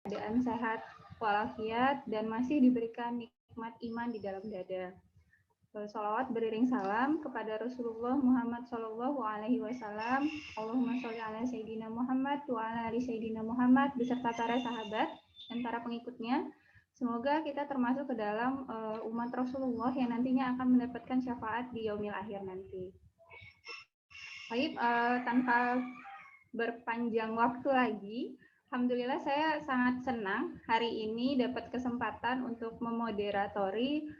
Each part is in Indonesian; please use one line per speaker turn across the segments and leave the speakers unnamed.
keadaan sehat walafiat dan masih diberikan nikmat iman di dalam dada. Salawat beriring salam kepada Rasulullah Muhammad Sallallahu Alaihi Wasallam. Allahumma sholli ala Sayyidina Muhammad wa ala ali Sayyidina Muhammad beserta para sahabat dan para pengikutnya. Semoga kita termasuk ke dalam umat Rasulullah yang nantinya akan mendapatkan syafaat di yaumil akhir nanti. Baik, tanpa berpanjang waktu lagi, alhamdulillah saya sangat senang hari ini dapat kesempatan untuk memoderatori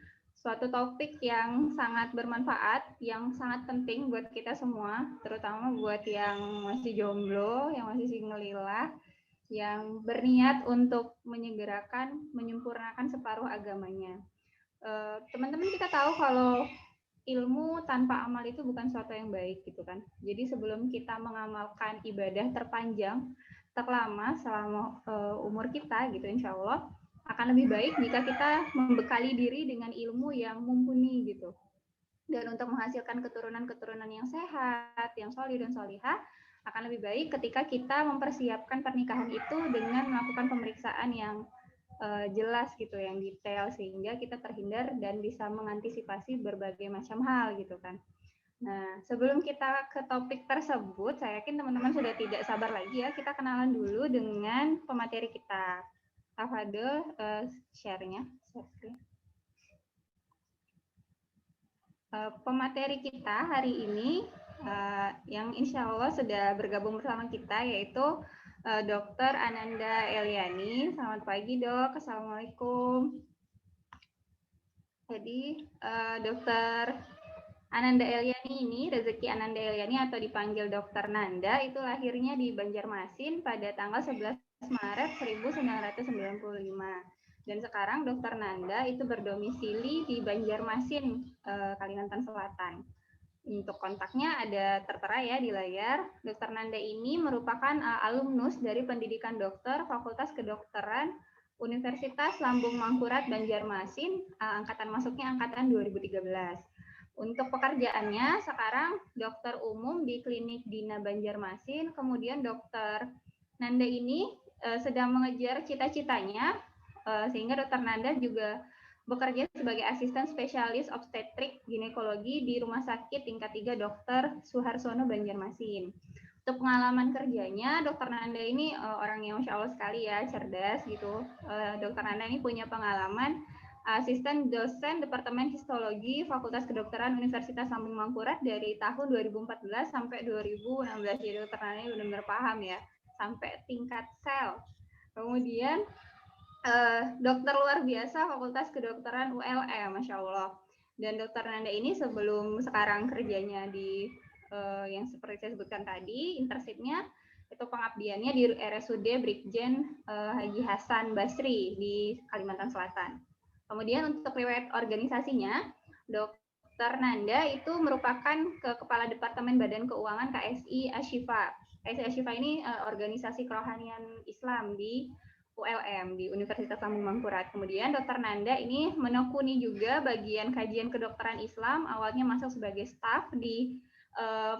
suatu topik yang sangat bermanfaat, yang sangat penting buat kita semua, terutama buat yang masih jomblo, yang masih single lillah, yang berniat untuk menyempurnakan separuh agamanya. Teman-teman kita tahu kalau ilmu tanpa amal itu bukan suatu yang baik gitu kan. Jadi sebelum kita mengamalkan ibadah terpanjang, terlama selama umur kita gitu insya Allah, akan lebih baik jika kita membekali diri dengan ilmu yang mumpuni gitu. Dan untuk menghasilkan keturunan-keturunan yang sehat, yang solih dan solihah, akan lebih baik ketika kita mempersiapkan pernikahan itu dengan melakukan pemeriksaan yang jelas gitu, yang detail, sehingga kita terhindar dan bisa mengantisipasi berbagai macam hal gitu kan. Nah, sebelum kita ke topik tersebut, saya yakin teman-teman sudah tidak sabar lagi ya, kita kenalan dulu dengan pemateri kita. Tafadhol share-nya. Pemateri kita hari ini yang insya Allah sudah bergabung bersama kita yaitu Dr. Ananda Eliani. Selamat pagi dok, assalamualaikum. Jadi Dr. Ananda Eliani ini, Rezeki Ananda Eliani atau dipanggil Dr. Nanda, itu lahirnya di Banjarmasin pada tanggal 11 Maret 1995. Dan sekarang Dr. Nanda itu berdomisili di Banjarmasin, Kalimantan Selatan. Untuk kontaknya ada tertera ya di layar. Dr. Nanda ini merupakan alumnus dari pendidikan dokter Fakultas Kedokteran Universitas Lambung Mangkurat Banjarmasin, angkatan masuknya angkatan 2013. Untuk pekerjaannya sekarang dokter umum di Klinik Dina Banjarmasin, kemudian Dr. Nanda ini sedang mengejar cita-citanya, sehingga Dr. Nanda juga bekerja sebagai asisten spesialis obstetrik ginekologi di Rumah Sakit Tingkat 3 Dr. Suharsono Banjarmasin. Untuk pengalaman kerjanya, Dr. Nanda ini orang yang Masya Allah sekali ya, cerdas gitu. Dr. Nanda ini punya pengalaman asisten dosen Departemen Histologi Fakultas Kedokteran Universitas Lambung Mangkurat dari tahun 2014 sampai 2016. Jadi Dr. Nanda ini benar-benar paham ya, sampai tingkat sel. Kemudian dokter luar biasa Fakultas Kedokteran ULM, Masya Allah. Dan Dr. Nanda ini sebelum sekarang kerjanya di yang seperti saya sebutkan tadi, internshipnya itu pengabdiannya di RSUD Brigjen Haji Hasan Basri di Kalimantan Selatan. Kemudian untuk riwayat organisasinya, Dr. Nanda itu merupakan Kepala Departemen Badan Keuangan KSI Ashifa. KSI Ashifa ini organisasi kerohanian Islam di ULM di Universitas Lambung Mangkurat. Kemudian Dr. Nanda ini menekuni juga bagian kajian kedokteran Islam, awalnya masuk sebagai staf di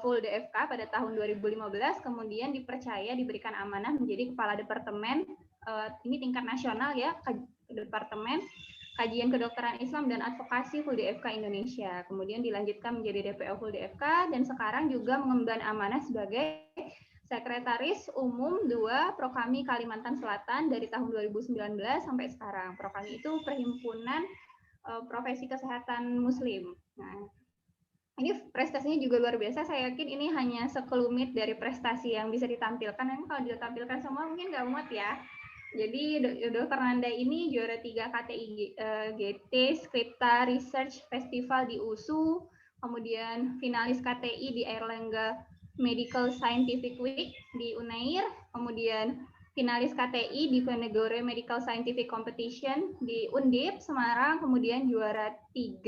full DFK pada tahun 2015, kemudian dipercaya diberikan amanah menjadi kepala departemen ini tingkat nasional ya, Departemen Kajian Kedokteran Islam dan Advokasi Full DFK Indonesia. Kemudian dilanjutkan menjadi DPO Full DFK dan sekarang juga mengemban amanah sebagai Sekretaris Umum 2 Prokami Kalimantan Selatan dari tahun 2019 sampai sekarang. Prokami itu Perhimpunan Profesi Kesehatan Muslim. Nah, ini prestasinya juga luar biasa. Saya yakin ini hanya sekelumit dari prestasi yang bisa ditampilkan. Memang kalau ditampilkan semua mungkin nggak muat ya. Jadi Dr. Nanda ini juara 3 KTI GT Skripta Research Festival di USU, kemudian finalis KTI di Airlangga Medical Scientific Week di Unair, kemudian finalis KTI di Venegore Medical Scientific Competition di Undip Semarang, kemudian juara 3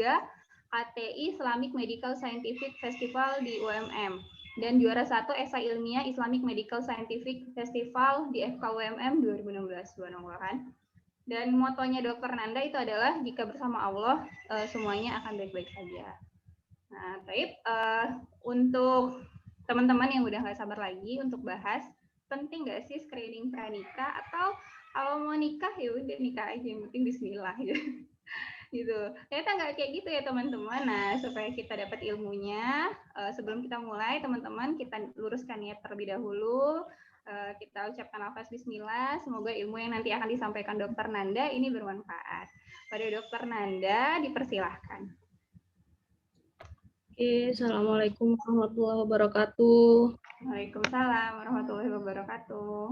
KTI Islamic Medical Scientific Festival di UMM, dan juara 1 esai ilmiah Islamic Medical Scientific Festival di FKUMM 2016. Kan? Dan motonya Dr. Nanda itu adalah jika bersama Allah semuanya akan baik-baik saja. Nah, baik, untuk teman-teman yang udah nggak sabar lagi untuk bahas, penting nggak sih screening pranikah, atau Kalau mau nikah ya udah nikah aja, yang penting Bismillah gitu. Gitu. Ternyata nggak kayak gitu ya teman-teman. Nah, supaya kita dapat ilmunya, sebelum kita mulai teman-teman kita luruskan niat terlebih dahulu. Kita ucapkan lafaz Bismillah. Semoga ilmu yang nanti akan disampaikan Dokter Nanda ini bermanfaat. Pada Dokter Nanda dipersilahkan.
Oke, Assalamualaikum warahmatullahi wabarakatuh.
Waalaikumsalam warahmatullahi wabarakatuh.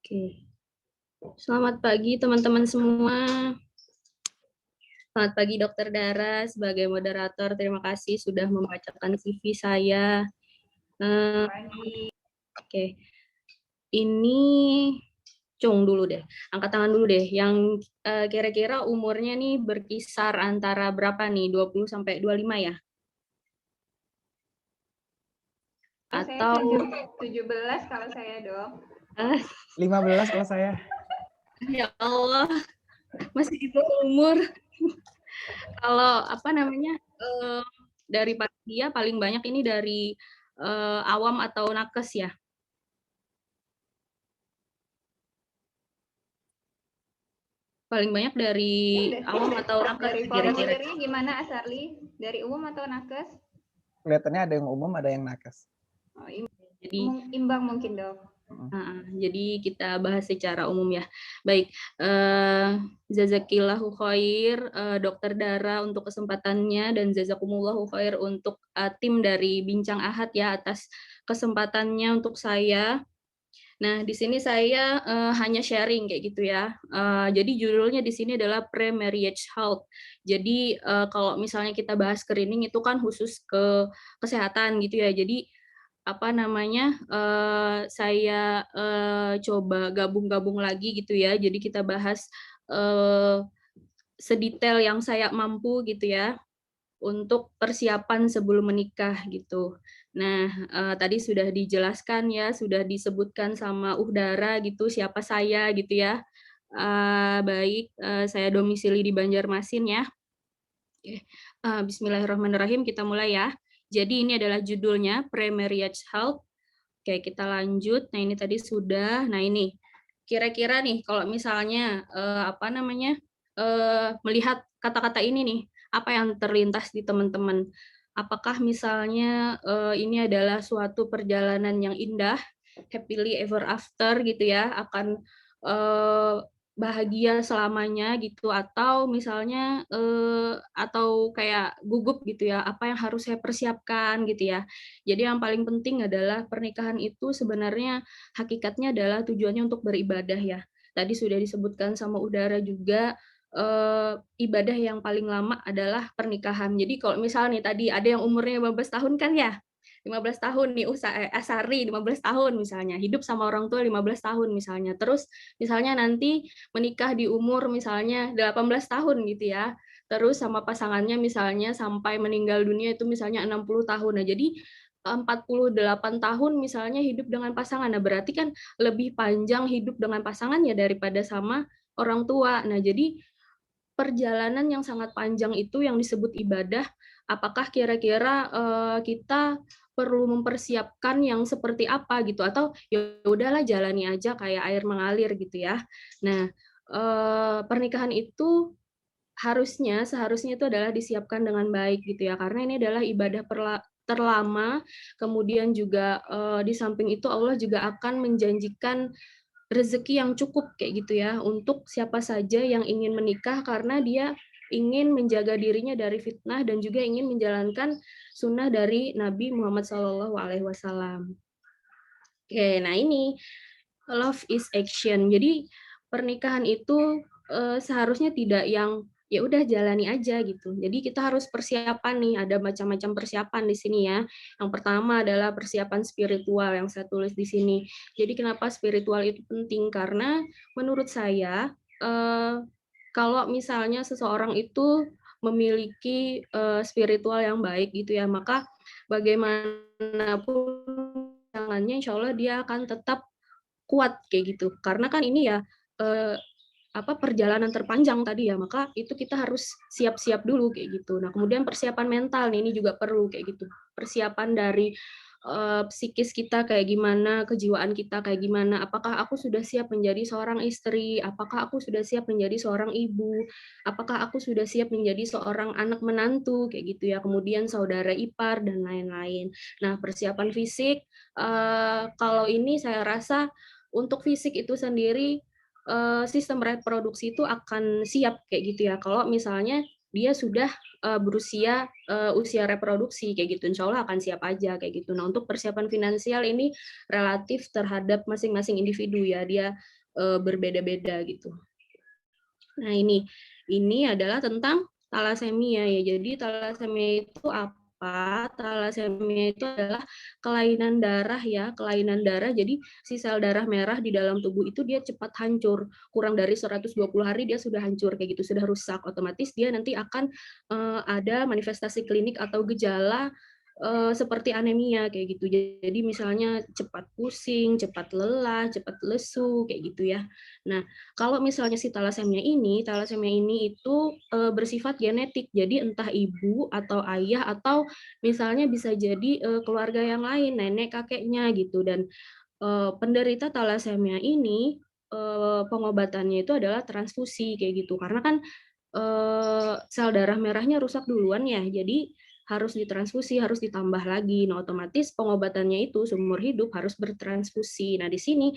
Oke. Selamat pagi teman-teman semua. Selamat pagi Dokter Dara sebagai moderator. Terima kasih sudah membacakan CV saya. Oke. Ini Cung dulu deh. Angkat tangan dulu deh. Yang kira-kira umurnya nih berkisar antara berapa nih? 20 sampai 25 ya?
Atau 17 kalau saya, Dok.
15 kalau saya.
Ya Allah. Masih di bawah umur. Kalau apa namanya? Dari dia paling banyak ini dari awam atau nakes ya? Paling banyak dari awam atau nakes?
Dari formulirnya gimana Asarli? Dari umum atau nakes?
Kelihatannya ada yang umum, ada yang nakes.
Oh, imbang mungkin, Dok.
Jadi kita bahas secara umum ya. Baik, jazakillahu khair Dokter Dara untuk kesempatannya dan jazakumullahu khair untuk tim dari Bincang Ahad ya atas kesempatannya untuk saya. Nah, di sini saya hanya sharing kayak gitu ya. Jadi judulnya di sini adalah pre-marriage health. Jadi kalau misalnya kita bahas screening itu kan khusus ke kesehatan gitu ya. Jadi apa namanya saya coba gabung-gabung lagi gitu ya. Jadi kita bahas sedetail yang saya mampu gitu ya untuk persiapan sebelum menikah gitu. Nah, tadi sudah dijelaskan ya, sudah disebutkan sama Uhdara gitu siapa saya gitu ya. Baik, saya domisili di Banjarmasin ya. Bismillahirrahmanirrahim, kita mulai ya. Jadi ini adalah judulnya Pre-Marriage Health. Oke, kita lanjut. Nah, ini tadi sudah. Nah, ini kira-kira nih kalau misalnya melihat kata-kata ini nih, apa yang terlintas di teman-teman? Apakah misalnya ini adalah suatu perjalanan yang indah, happily ever after gitu ya, akan bahagia selamanya gitu, atau misalnya atau kayak gugup gitu ya, apa yang harus saya persiapkan gitu ya. Jadi yang paling penting adalah pernikahan itu sebenarnya hakikatnya adalah tujuannya untuk beribadah ya. Tadi sudah disebutkan sama Udara juga, ibadah yang paling lama adalah pernikahan. Jadi kalau misalnya nih tadi ada yang umurnya 15 tahun kan ya, 15 tahun nih Asari 15 tahun misalnya, hidup sama orang tua 15 tahun misalnya. Terus misalnya nanti menikah di umur misalnya 18 tahun gitu ya. Terus sama pasangannya misalnya sampai meninggal dunia itu misalnya 60 tahun. Nah, jadi 48 tahun misalnya hidup dengan pasangan. Nah, berarti kan lebih panjang hidup dengan pasangan ya daripada sama orang tua. Nah, jadi perjalanan yang sangat panjang itu yang disebut ibadah, apakah kira-kira kita perlu mempersiapkan yang seperti apa gitu, atau ya udahlah jalani aja kayak air mengalir gitu ya. Nah, pernikahan itu seharusnya itu adalah disiapkan dengan baik gitu ya, karena ini adalah ibadah terlama, kemudian juga di samping itu Allah juga akan menjanjikan rezeki yang cukup kayak gitu ya untuk siapa saja yang ingin menikah karena dia ingin menjaga dirinya dari fitnah dan juga ingin menjalankan sunnah dari Nabi Muhammad SAW. Oke, nah ini love is action. Jadi pernikahan itu seharusnya tidak yang ya udah jalani aja gitu. Jadi kita harus persiapan nih, ada macam-macam persiapan di sini ya. Yang pertama adalah persiapan spiritual yang saya tulis di sini. Jadi kenapa spiritual itu penting? Karena menurut saya kalau misalnya seseorang itu memiliki spiritual yang baik gitu ya, maka bagaimanapun pasangannya insya Allah dia akan tetap kuat kayak gitu. Karena kan ini ya perjalanan terpanjang tadi ya, maka itu kita harus siap-siap dulu kayak gitu. Nah, kemudian persiapan mental nih, ini juga perlu kayak gitu. Persiapan dari psikis kita kayak gimana, kejiwaan kita kayak gimana, apakah aku sudah siap menjadi seorang istri, apakah aku sudah siap menjadi seorang ibu, apakah aku sudah siap menjadi seorang anak menantu kayak gitu ya, kemudian saudara ipar dan lain-lain. Nah, persiapan fisik kalau ini saya rasa untuk fisik itu sendiri sistem reproduksi itu akan siap kayak gitu ya. Kalau misalnya dia sudah berusia usia reproduksi kayak gitu, insya Allah akan siap aja kayak gitu. Nah, untuk persiapan finansial ini relatif terhadap masing-masing individu ya, dia berbeda-beda gitu. Nah, ini adalah tentang talasemia ya. Jadi talasemia itu apa? Talasemia itu adalah kelainan darah ya, kelainan darah. Jadi si sel darah merah di dalam tubuh itu dia cepat hancur. Kurang dari 120 hari dia sudah hancur kayak gitu, sudah rusak. Otomatis dia nanti akan ada manifestasi klinik atau gejala seperti anemia kayak gitu. Jadi misalnya cepat pusing, cepat lelah, cepat lesu kayak gitu ya. Nah, kalau misalnya si talasemia ini itu bersifat genetik. Jadi entah ibu atau ayah atau misalnya bisa jadi keluarga yang lain, nenek kakeknya gitu. Dan penderita talasemia ini pengobatannya itu adalah transfusi kayak gitu. Karena kan sel darah merahnya rusak duluan ya. Jadi harus ditransfusi, harus ditambah lagi. Nah, otomatis pengobatannya itu seumur hidup harus bertransfusi. Nah, di sini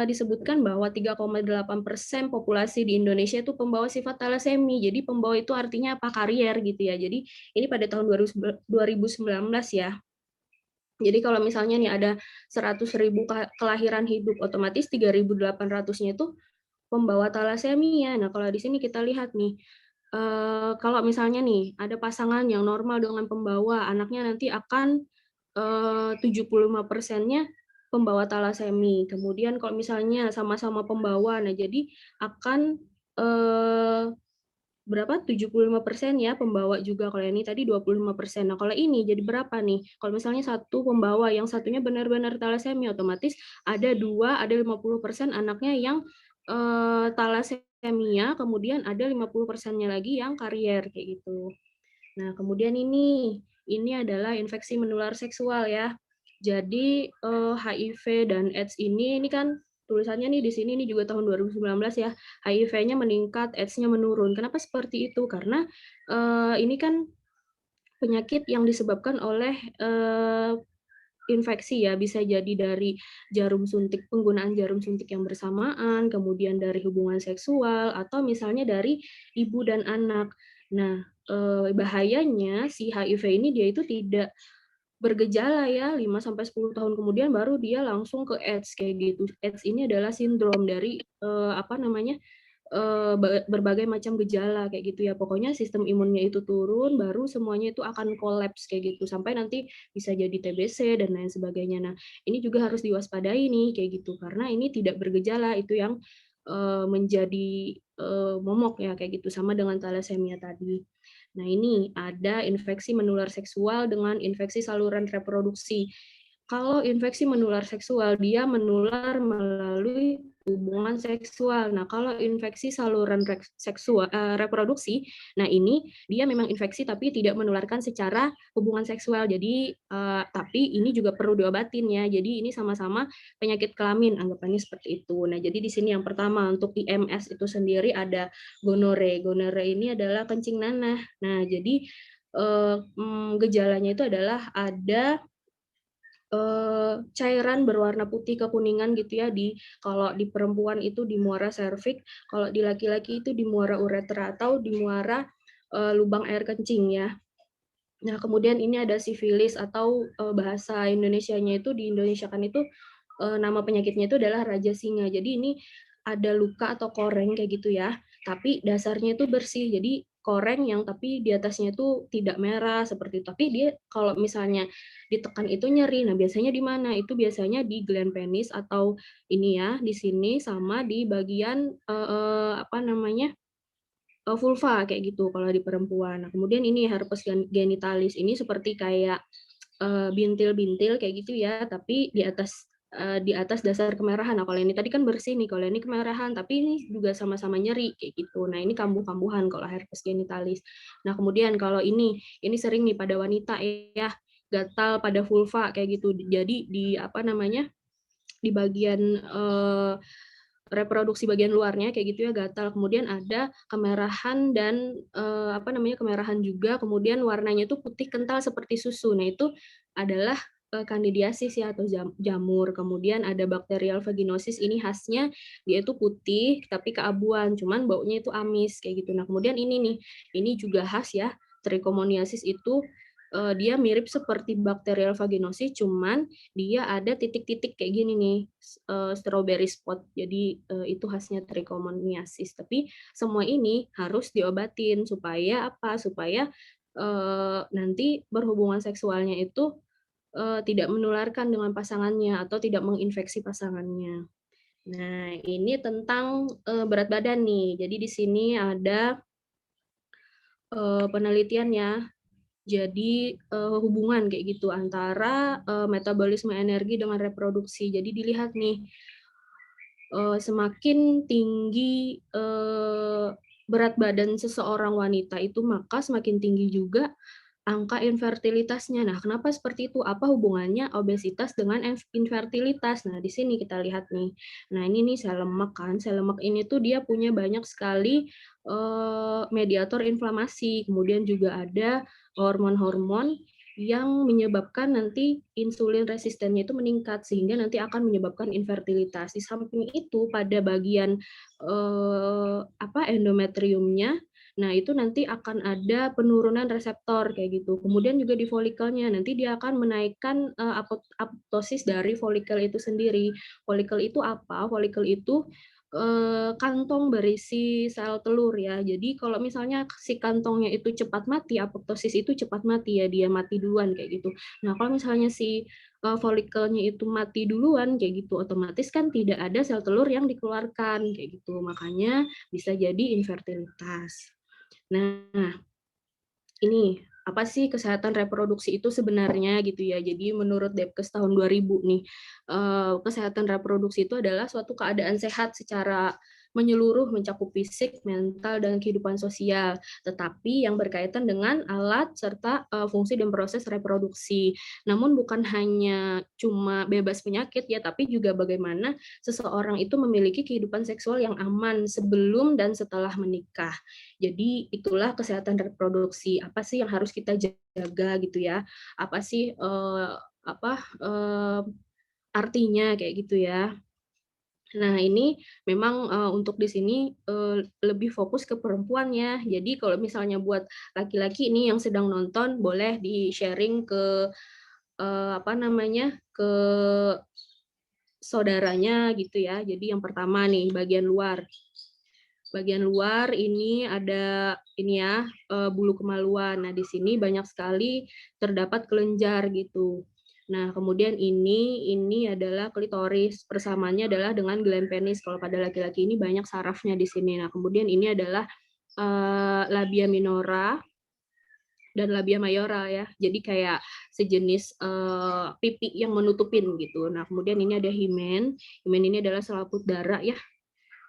disebutkan bahwa 3,8% populasi di Indonesia itu pembawa sifat talasemi. Jadi pembawa itu artinya apa? Karier gitu ya. Jadi ini pada tahun 2019 ya. Jadi kalau misalnya nih ada 100.000 kelahiran hidup, otomatis 3.800-nya itu pembawa talasemia. Nah, kalau di sini kita lihat nih, kalau misalnya nih ada pasangan yang normal dengan pembawa, anaknya nanti akan 75%-nya pembawa talasemi. Kemudian kalau misalnya sama-sama pembawa, nah jadi akan berapa? 75% ya pembawa juga. Kalau ini tadi 25%. Nah, kalau ini jadi berapa nih? Kalau misalnya satu pembawa, yang satunya benar-benar talasemi, otomatis ada 50% anaknya yang talasemia, kemudian ada 50%-nya lagi yang karier kayak gitu. Nah, kemudian ini adalah infeksi menular seksual ya. Jadi HIV dan AIDS ini kan tulisannya nih di sini ini juga tahun 2019 ya. HIV-nya meningkat, AIDS-nya menurun. Kenapa seperti itu? Karena ini kan penyakit yang disebabkan oleh infeksi ya, bisa jadi dari jarum suntik, penggunaan jarum suntik yang bersamaan, kemudian dari hubungan seksual, atau misalnya dari ibu dan anak. Nah, bahayanya si HIV ini dia itu tidak bergejala ya, 5-10 tahun kemudian baru dia langsung ke AIDS kayak gitu. AIDS ini adalah sindrom dari berbagai macam gejala kayak gitu ya. Pokoknya sistem imunnya itu turun, baru semuanya itu akan kolaps kayak gitu sampai nanti bisa jadi TBC dan lain sebagainya. Nah, ini juga harus diwaspadai nih kayak gitu karena ini tidak bergejala, itu yang menjadi momok ya kayak gitu, sama dengan talasemia tadi. Nah, ini ada infeksi menular seksual dengan infeksi saluran reproduksi. Kalau infeksi menular seksual, dia menular melalui hubungan seksual. Nah, kalau infeksi saluran seksual reproduksi, nah ini dia memang infeksi tapi tidak menularkan secara hubungan seksual. Jadi tapi ini juga perlu diobatin ya. Jadi ini sama-sama penyakit kelamin, anggapannya seperti itu. Nah, jadi di sini yang pertama untuk IMS itu sendiri ada gonore. Gonore ini adalah kencing nanah. Nah, jadi gejalanya itu adalah ada cairan berwarna putih kekuningan gitu ya, kalau di perempuan itu di muara serviks, kalau di laki-laki itu di muara uretra atau di muara lubang air kencing ya. Nah, kemudian ini ada sifilis atau bahasa Indonesianya itu diindonesiakan itu nama penyakitnya itu adalah raja singa. Jadi ini ada luka atau koreng kayak gitu ya, tapi dasarnya itu bersih. Jadi koreng yang tapi di atasnya itu tidak merah seperti itu. Tapi dia kalau misalnya ditekan itu nyeri. Nah, biasanya di mana? Itu biasanya di gland penis atau ini ya, di sini sama di bagian vulva kayak gitu kalau di perempuan. Nah, kemudian ini herpes genitalis ini seperti kayak bintil-bintil kayak gitu ya, tapi di atas di atas dasar kemerahan. Nah, kalau ini tadi kan bersih nih, kalau ini kemerahan, tapi ini juga sama-sama nyeri kayak gitu. Nah, ini kambuh-kambuhan kalau herpes genitalis. Nah, kemudian kalau ini sering nih pada wanita ya, gatal pada vulva kayak gitu. Jadi di apa namanya? Di bagian reproduksi bagian luarnya kayak gitu ya, gatal. Kemudian ada kemerahan dan apa namanya? Kemerahan juga, kemudian warnanya itu putih kental seperti susu. Nah, itu adalah kandidiasis ya atau jamur. Kemudian ada bakterial vaginosis, ini khasnya dia itu putih tapi keabuan, cuman baunya itu amis kayak gitu. Nah, kemudian ini nih, ini juga khas ya. Trichomoniasis itu dia mirip seperti bakterial vaginosis, cuman dia ada titik-titik kayak gini nih, strawberry spot. Jadi itu khasnya trichomoniasis. Tapi semua ini harus diobatin supaya apa? Supaya nanti berhubungan seksualnya itu tidak menularkan dengan pasangannya atau tidak menginfeksi pasangannya. Nah, ini tentang berat badan nih. Jadi di sini ada penelitiannya. Jadi hubungan kayak gitu antara metabolisme energi dengan reproduksi. Jadi dilihat nih, semakin tinggi berat badan seseorang wanita itu, maka semakin tinggi juga angka infertilitasnya. Nah, kenapa seperti itu? Apa hubungannya obesitas dengan infertilitas? Nah, di sini kita lihat nih. Nah, ini nih sel lemak kan. Sel lemak ini tuh dia punya banyak sekali mediator inflamasi. Kemudian juga ada hormon-hormon yang menyebabkan nanti insulin resistennya itu meningkat sehingga nanti akan menyebabkan infertilitas. Di samping itu pada bagian endometriumnya, nah itu nanti akan ada penurunan reseptor kayak gitu. Kemudian juga di folikelnya nanti dia akan menaikkan apoptosis dari folikel itu sendiri. Folikel itu apa? Folikel itu kantong berisi sel telur ya. Jadi kalau misalnya si kantongnya itu cepat mati, apoptosis itu cepat mati ya, dia mati duluan kayak gitu. Nah, kalau misalnya si folikelnya itu mati duluan kayak gitu, otomatis kan tidak ada sel telur yang dikeluarkan kayak gitu. Makanya bisa jadi infertilitas. Nah, ini apa sih kesehatan reproduksi itu sebenarnya gitu ya. Jadi menurut Depkes tahun 2000 nih, kesehatan reproduksi itu adalah suatu keadaan sehat secara menyeluruh mencakup fisik, mental, dan kehidupan sosial, tetapi yang berkaitan dengan alat serta fungsi dan proses reproduksi. Namun bukan hanya cuma bebas penyakit ya, tapi juga bagaimana seseorang itu memiliki kehidupan seksual yang aman sebelum dan setelah menikah. Jadi itulah kesehatan reproduksi. Apa sih yang harus kita jaga gitu ya? Apa sih artinya kayak gitu ya? Nah, ini memang untuk di sini lebih fokus ke perempuan ya. Jadi kalau misalnya buat laki-laki ini yang sedang nonton boleh di-sharing ke ke saudaranya gitu ya. Jadi yang pertama nih bagian luar. Bagian luar ini ada ini ya, bulu kemaluan. Nah, di sini banyak sekali terdapat kelenjar gitu. Nah, kemudian ini adalah klitoris, persamaannya adalah dengan gland penis. Kalau pada laki-laki ini banyak sarafnya di sini. Nah, kemudian ini adalah labia minora dan labia mayora ya. Jadi kayak sejenis pipi yang menutupin gitu. Nah, kemudian ini ada himen. Himen ini adalah selaput darah ya.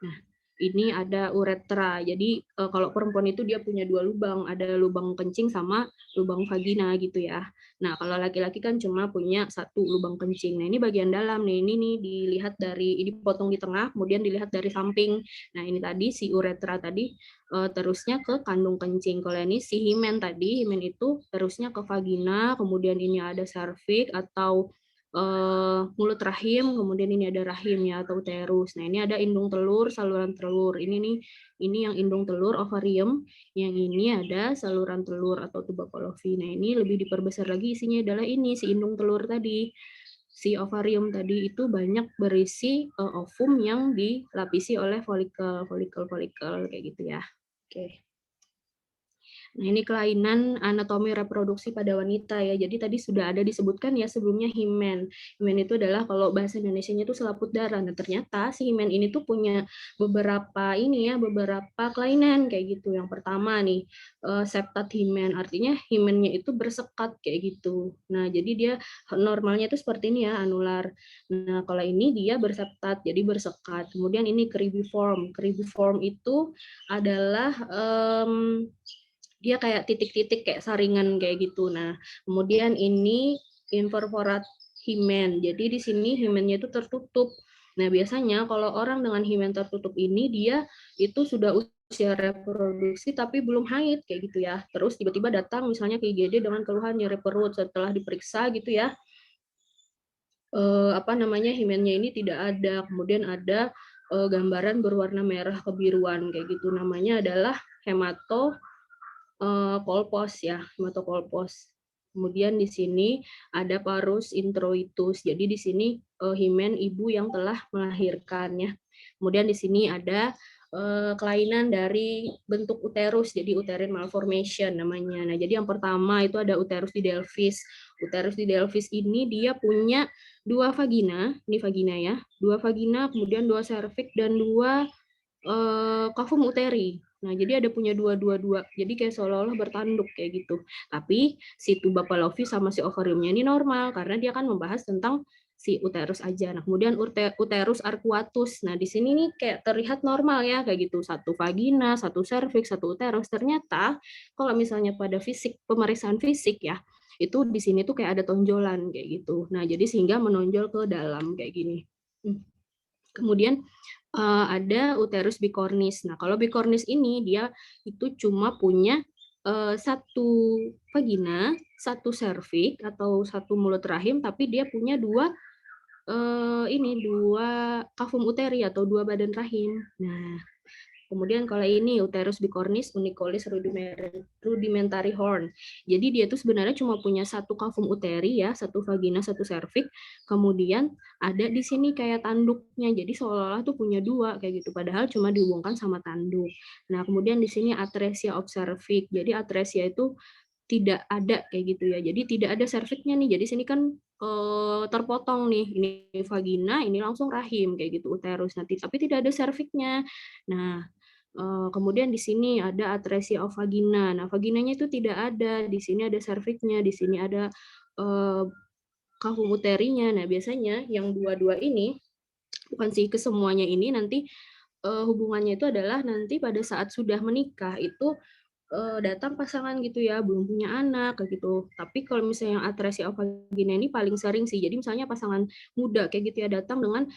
Nah, ini ada uretra. Jadi kalau perempuan itu dia punya 2 lubang, ada lubang kencing sama lubang vagina gitu ya. Nah, kalau laki-laki kan cuma punya 1 lubang kencing. Nah, ini bagian dalam nih. Ini nih dilihat dari ini potong di tengah, kemudian dilihat dari samping. Nah, ini tadi si uretra tadi terusnya ke kandung kencing. Kalau ini si himen tadi, himen itu terusnya ke vagina, kemudian ini ada serviks atau mulut rahim, kemudian ini ada rahimnya atau uterus. Nah, ini ada indung telur, saluran telur. Ini yang indung telur, ovarium. Yang ini ada saluran telur atau tuba Pavlovi. Nah, ini lebih diperbesar lagi isinya adalah ini si indung telur tadi. Si ovarium tadi itu banyak berisi ovum yang dilapisi oleh folikel kayak gitu ya. Oke. Nah, ini kelainan anatomi reproduksi pada wanita ya. Jadi tadi sudah ada disebutkan ya sebelumnya himen. Himen itu adalah kalau bahasa Indonesianya itu selaput darah. Nah, ternyata si himen ini tuh punya beberapa kelainan kayak gitu. Yang pertama nih, septat himen. Artinya himennya itu bersekat kayak gitu. Nah, jadi dia normalnya itu seperti ini ya, anular. Nah, kalau ini dia berseptat, jadi bersekat. Kemudian ini cribriform. Cribriform itu adalah dia kayak titik-titik kayak saringan kayak gitu. Nah, kemudian ini imperforat himen. Jadi di sini himennya itu tertutup. Nah, biasanya kalau orang dengan himen tertutup ini dia itu sudah usia reproduksi tapi belum haid kayak gitu ya. Terus tiba-tiba datang misalnya ke IGD dengan keluhan nyeri perut setelah diperiksa gitu ya. Himennya ini tidak ada. Kemudian ada gambaran berwarna merah kebiruan kayak gitu. Namanya adalah kolpos ya, hematokolpos. Kemudian di sini ada parus introitus. Jadi di sini himen ibu yang telah melahirkan ya. Kemudian di sini ada kelainan dari bentuk uterus, jadi uterine malformation namanya. Nah, jadi yang pertama itu ada uterus di Delphis. Uterus di Delphis ini dia punya 2 vagina, ini vagina ya, 2 vagina, kemudian 2 serviks dan 2 kavum uteri. Nah, jadi ada punya dua. Jadi kayak seolah-olah bertanduk kayak gitu. Tapi si tuba fallopi sama si ovariumnya ini normal karena dia kan membahas tentang si uterus aja. Nah, kemudian uterus arcuatus. Nah, di sini nih kayak terlihat normal ya kayak gitu. 1 vagina, 1 serviks, 1 uterus. Ternyata kalau misalnya pada pemeriksaan fisik ya, itu di sini tuh kayak ada tonjolan kayak gitu. Nah, jadi sehingga menonjol ke dalam kayak gini. Kemudian ada uterus bicornis. Nah, kalau bicornis ini dia itu cuma punya 1 vagina, 1 serviks atau 1 mulut rahim, tapi dia punya 2 kavum uteri atau 2 badan rahim. Nah, kemudian kalau ini uterus bicornis unicolis rudimentary horn. Jadi dia tuh sebenarnya cuma punya 1 kavum uteri ya, 1 vagina, 1 serviks. Kemudian ada di sini kayak tanduknya. Jadi seolah-olah tuh punya 2 kayak gitu. Padahal cuma dihubungkan sama tanduk. Nah, kemudian di sini atresia of cervix. Jadi atresia itu tidak ada kayak gitu ya. Jadi tidak ada serviksnya nih. Jadi sini kan terpotong nih. Ini vagina, ini langsung rahim kayak gitu uterus nanti. Tapi tidak ada serviksnya. Nah, kemudian di sini ada atresia of vagina. Nah, vaginanya itu tidak ada. Di sini ada serviksnya, di sini ada kavum uterinya. Nah, biasanya yang dua-dua ini, bukan sih kesemuanya ini nanti hubungannya itu adalah nanti pada saat sudah menikah itu datang pasangan gitu ya, belum punya anak kayak gitu. Tapi kalau misalnya yang atresia of vagina ini paling sering sih. Jadi misalnya pasangan muda kayak gitu ya datang dengan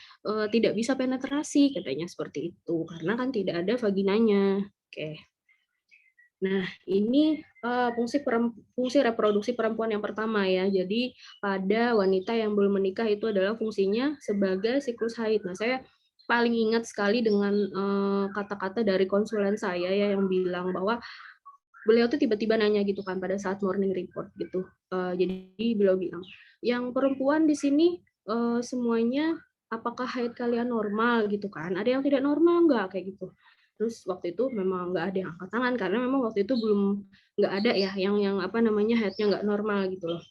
tidak bisa penetrasi katanya seperti itu karena kan tidak ada vaginanya. Oke. Nah, ini fungsi reproduksi perempuan yang pertama ya. Jadi pada wanita yang belum menikah itu adalah fungsinya sebagai siklus haid. Nah, saya paling ingat sekali dengan kata-kata dari konsulen saya ya yang bilang bahwa beliau tuh tiba-tiba nanya gitu kan pada saat morning report gitu. Jadi beliau bilang, yang perempuan di sini semuanya apakah haid kalian normal gitu kan? Ada yang tidak normal nggak kayak gitu? Terus waktu itu memang nggak ada yang angkat tangan karena memang waktu itu belum nggak ada ya yang haidnya nggak normal gitu loh.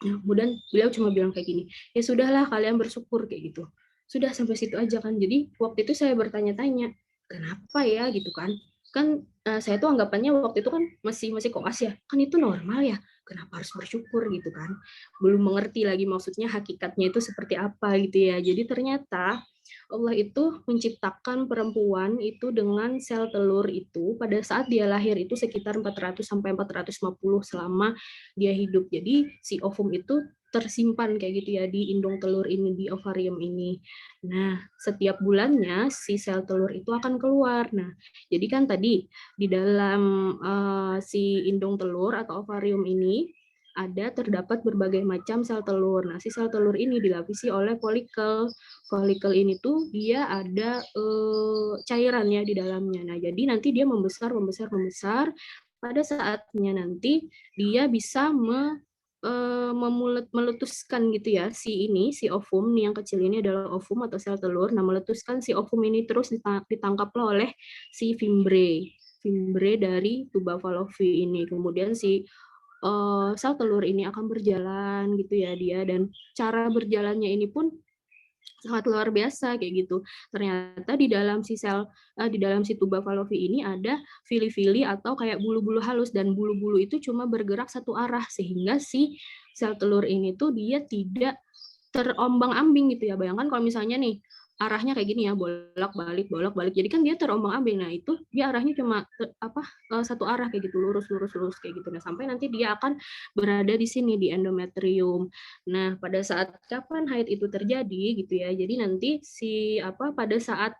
Nah, kemudian beliau cuma bilang kayak gini, ya sudahlah kalian bersyukur kayak gitu. Sudah sampai situ aja kan. Jadi waktu itu saya bertanya-tanya, kenapa ya gitu kan? Kan saya tuh anggapannya waktu itu kan masih koas ya. Kan itu normal ya. Kenapa harus bersyukur gitu kan? Belum mengerti lagi maksudnya hakikatnya itu seperti apa gitu ya. Jadi ternyata Allah itu menciptakan perempuan itu dengan sel telur itu pada saat dia lahir itu sekitar 400 sampai 450 selama dia hidup. Jadi si ovum itu tersimpan kayak gitu ya di indung telur ini, di ovarium ini. Nah, setiap bulannya si sel telur itu akan keluar. Nah, jadi kan tadi di dalam si indung telur atau ovarium ini terdapat berbagai macam sel telur. Nah, si sel telur ini dilapisi oleh folikel. Folikel ini tuh dia ada cairan ya di dalamnya. Nah, jadi nanti dia membesar. Pada saatnya nanti dia bisa meletuskan gitu ya si ovum nih yang kecil ini adalah ovum atau sel telur. Nah, meletuskan si ovum ini terus ditangkap oleh si fimbre. fimbre dari tuba Fallopi ini. Kemudian si sel telur ini akan berjalan gitu ya dia, dan cara berjalannya ini pun sangat luar biasa kayak gitu. Ternyata di dalam di dalam si tuba Fallopi ini ada vili-vili atau kayak bulu-bulu halus, dan bulu-bulu itu cuma bergerak satu arah sehingga si sel telur ini tuh dia tidak terombang-ambing gitu ya. Bayangkan kalau misalnya nih arahnya kayak gini ya, bolak-balik bolak-balik. Jadi kan dia terombang-ambing. Nah, itu dia arahnya cuma satu arah kayak gitu, lurus lurus lurus kayak gitu. Nah, sampai nanti dia akan berada di sini di endometrium. Nah, pada saat kapan haid itu terjadi gitu ya. Jadi nanti pada saat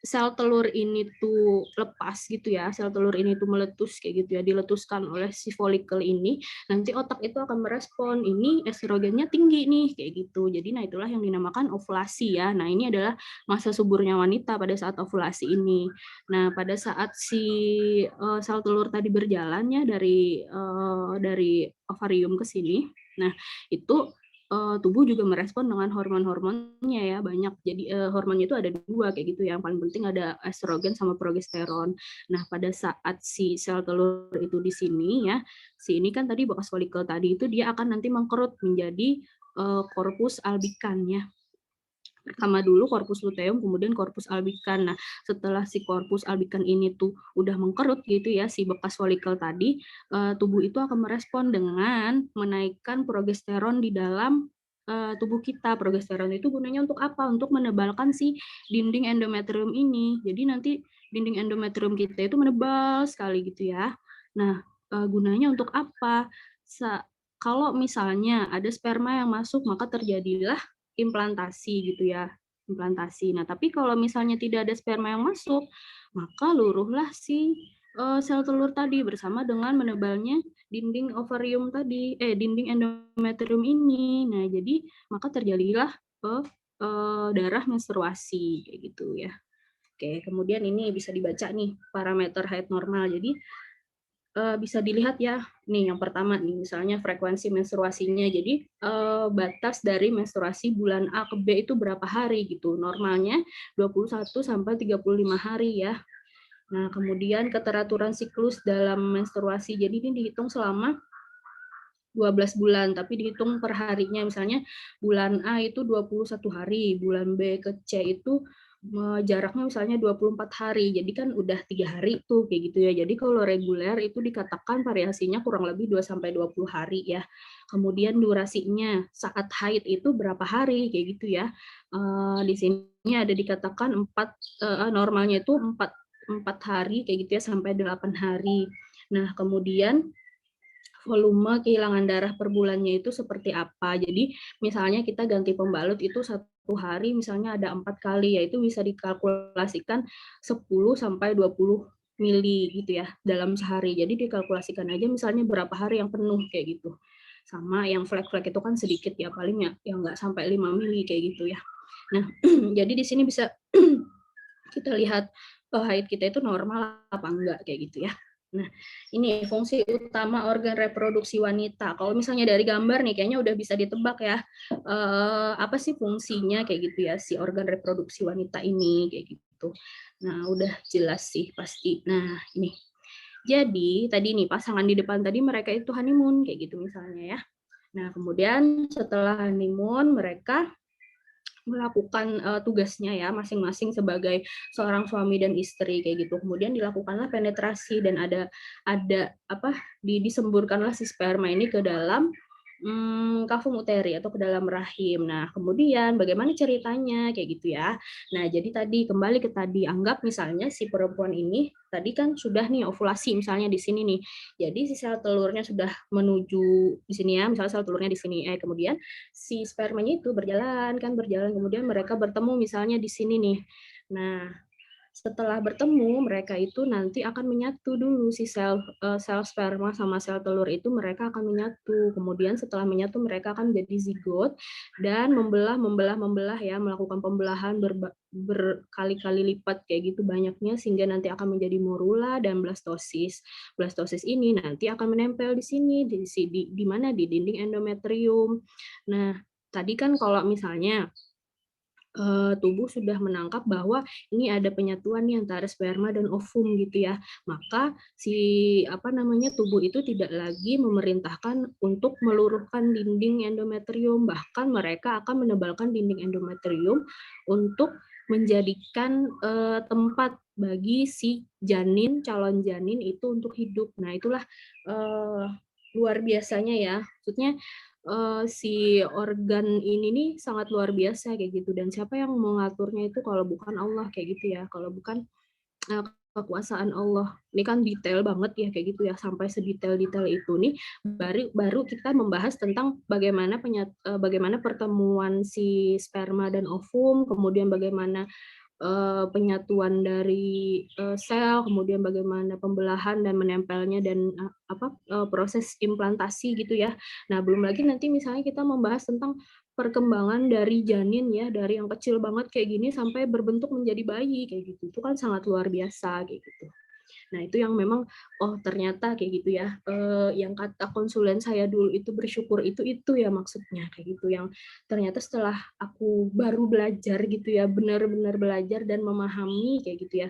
sel telur ini tuh lepas gitu ya, sel telur ini tuh meletus kayak gitu ya, diletuskan oleh si folikel ini, nanti otak itu akan merespon, ini estrogennya tinggi nih kayak gitu. Jadi nah itulah yang dinamakan ovulasi ya. Nah ini adalah masa suburnya wanita pada saat ovulasi ini. Nah pada saat si sel telur tadi berjalannya dari ovarium ke sini, nah itu tubuh juga merespon dengan hormon-hormonnya ya, banyak. Jadi hormonnya itu ada dua kayak gitu. Yang paling penting ada estrogen sama progesteron. Nah pada saat si sel telur itu di sini ya, si ini kan tadi bekas folikel tadi itu dia akan nanti mengkerut menjadi korpus albikan ya. Pertama dulu korpus luteum, kemudian korpus albikan. Nah, setelah si korpus albikan ini tuh udah mengkerut gitu ya, si bekas folikel tadi, tubuh itu akan merespon dengan menaikkan progesteron di dalam tubuh kita. Progesteron itu gunanya untuk apa? Untuk menebalkan si dinding endometrium ini. Jadi nanti dinding endometrium kita itu menebal sekali gitu ya. Nah, gunanya untuk apa? Kalau misalnya ada sperma yang masuk, maka terjadilah implantasi gitu ya, implantasi. Nah, tapi kalau misalnya tidak ada sperma yang masuk, maka luruhlah si sel telur tadi bersama dengan menebalnya dinding ovarium tadi, dinding endometrium ini. Nah, jadi maka terjadilah darah menstruasi kayak gitu ya. Oke, kemudian ini bisa dibaca nih parameter haid normal. Jadi bisa dilihat ya, nih yang pertama nih misalnya frekuensi menstruasinya. Jadi batas dari menstruasi bulan A ke B itu berapa hari gitu. Normalnya 21 sampai 35 hari ya. Nah, kemudian keteraturan siklus dalam menstruasi. Jadi ini dihitung selama 12 bulan, tapi dihitung per harinya. Misalnya bulan A itu 21 hari, bulan B ke C itu jaraknya misalnya 24 hari. Jadi kan udah 3 hari tuh kayak gitu ya. Jadi kalau reguler itu dikatakan variasinya kurang lebih 2 sampai 20 hari ya. Kemudian durasinya saat haid itu berapa hari kayak gitu ya. Di sini ada dikatakan normalnya itu 4 hari kayak gitu ya sampai 8 hari. Nah, kemudian volume kehilangan darah per bulannya itu seperti apa. Jadi misalnya kita ganti pembalut itu satu hari misalnya ada 4 kali, yaitu bisa dikalkulasikan 10 sampai 20 mili gitu ya dalam sehari. Jadi dikalkulasikan aja misalnya berapa hari yang penuh kayak gitu. Sama yang flek-flek itu kan sedikit ya, paling ya yang nggak sampai 5 mili kayak gitu ya. Nah, jadi di sini bisa kita lihat haid kita itu normal apa enggak kayak gitu ya. Nah, ini fungsi utama organ reproduksi wanita. Kalau misalnya dari gambar nih, kayaknya udah bisa ditebak ya, apa sih fungsinya kayak gitu ya, si organ reproduksi wanita ini, kayak gitu. Nah, udah jelas sih pasti. Nah, ini. Jadi, tadi nih, pasangan di depan tadi mereka itu honeymoon, kayak gitu misalnya ya. Nah, kemudian setelah honeymoon, mereka melakukan tugasnya ya masing-masing sebagai seorang suami dan istri kayak gitu. Kemudian dilakukanlah penetrasi dan ada disemburkanlah si sperma ini ke dalam kafum uteri atau ke dalam rahim. Nah, kemudian bagaimana ceritanya kayak gitu ya. Nah, jadi tadi kembali ke tadi, anggap misalnya si perempuan ini tadi kan sudah nih ovulasi misalnya di sini nih. Jadi si sel telurnya sudah menuju di sini ya, misalnya sel telurnya di sini. Kemudian si spermanya itu berjalan, kemudian mereka bertemu misalnya di sini nih. Nah, setelah bertemu, mereka itu nanti akan menyatu dulu si sel sperma sama sel telur itu mereka akan menyatu. Kemudian setelah menyatu mereka akan jadi zigot dan membelah ya, melakukan pembelahan berkali-kali lipat kayak gitu banyaknya sehingga nanti akan menjadi morula dan blastosis. Blastosis ini nanti akan menempel di sini di mana di dinding endometrium. Nah, tadi kan kalau misalnya tubuh sudah menangkap bahwa ini ada penyatuan nih antara sperma dan ovum gitu ya. Maka tubuh itu tidak lagi memerintahkan untuk meluruhkan dinding endometrium, bahkan mereka akan menebalkan dinding endometrium untuk menjadikan tempat bagi si janin, calon janin itu untuk hidup. Nah, itulah luar biasanya ya. Maksudnya si organ ini nih sangat luar biasa kayak gitu, dan siapa yang mengaturnya itu kalau bukan Allah kayak gitu ya, kalau bukan kekuasaan Allah. Ini kan detail banget ya kayak gitu ya, sampai sedetail-detail itu nih baru kita membahas tentang bagaimana pertemuan si sperma dan ovum, kemudian bagaimana penyatuan dari sel, kemudian bagaimana pembelahan dan menempelnya dan proses implantasi gitu ya. Nah, belum lagi nanti misalnya kita membahas tentang perkembangan dari janin ya, dari yang kecil banget kayak gini sampai berbentuk menjadi bayi kayak gitu. Itu kan sangat luar biasa kayak gitu. Nah, itu yang memang ternyata kayak gitu ya. Yang kata konsulen saya dulu itu bersyukur itu ya maksudnya kayak gitu, yang ternyata setelah aku baru belajar gitu ya, benar-benar belajar dan memahami kayak gitu ya.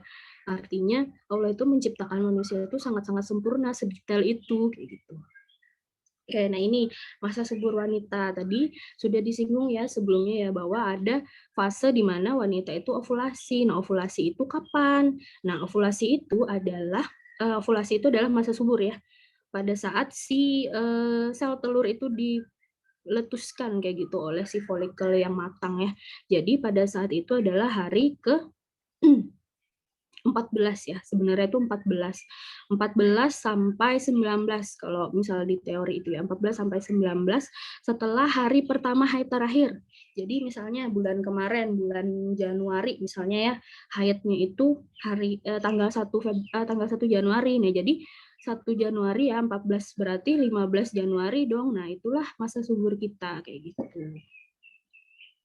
Artinya Allah itu menciptakan manusia itu sangat-sangat sempurna, sedetail itu kayak gitu. Oke, nah ini masa subur wanita. Tadi sudah disinggung ya sebelumnya ya, bahwa ada fase di mana wanita itu ovulasi. Nah, ovulasi itu kapan? Nah, ovulasi itu adalah masa subur ya. Pada saat si sel telur itu diletuskan kayak gitu oleh si folikel yang matang ya. Jadi pada saat itu adalah hari ke 14 ya, sebenarnya itu 14 sampai 19 kalau misalnya di teori itu ya, 14 sampai 19 setelah hari pertama haid terakhir. Jadi misalnya bulan kemarin, bulan Januari misalnya ya, haidnya itu tanggal 1 Januari. Nah, jadi 1 Januari ya 14 berarti 15 Januari dong. Nah, itulah masa subur kita kayak gitu.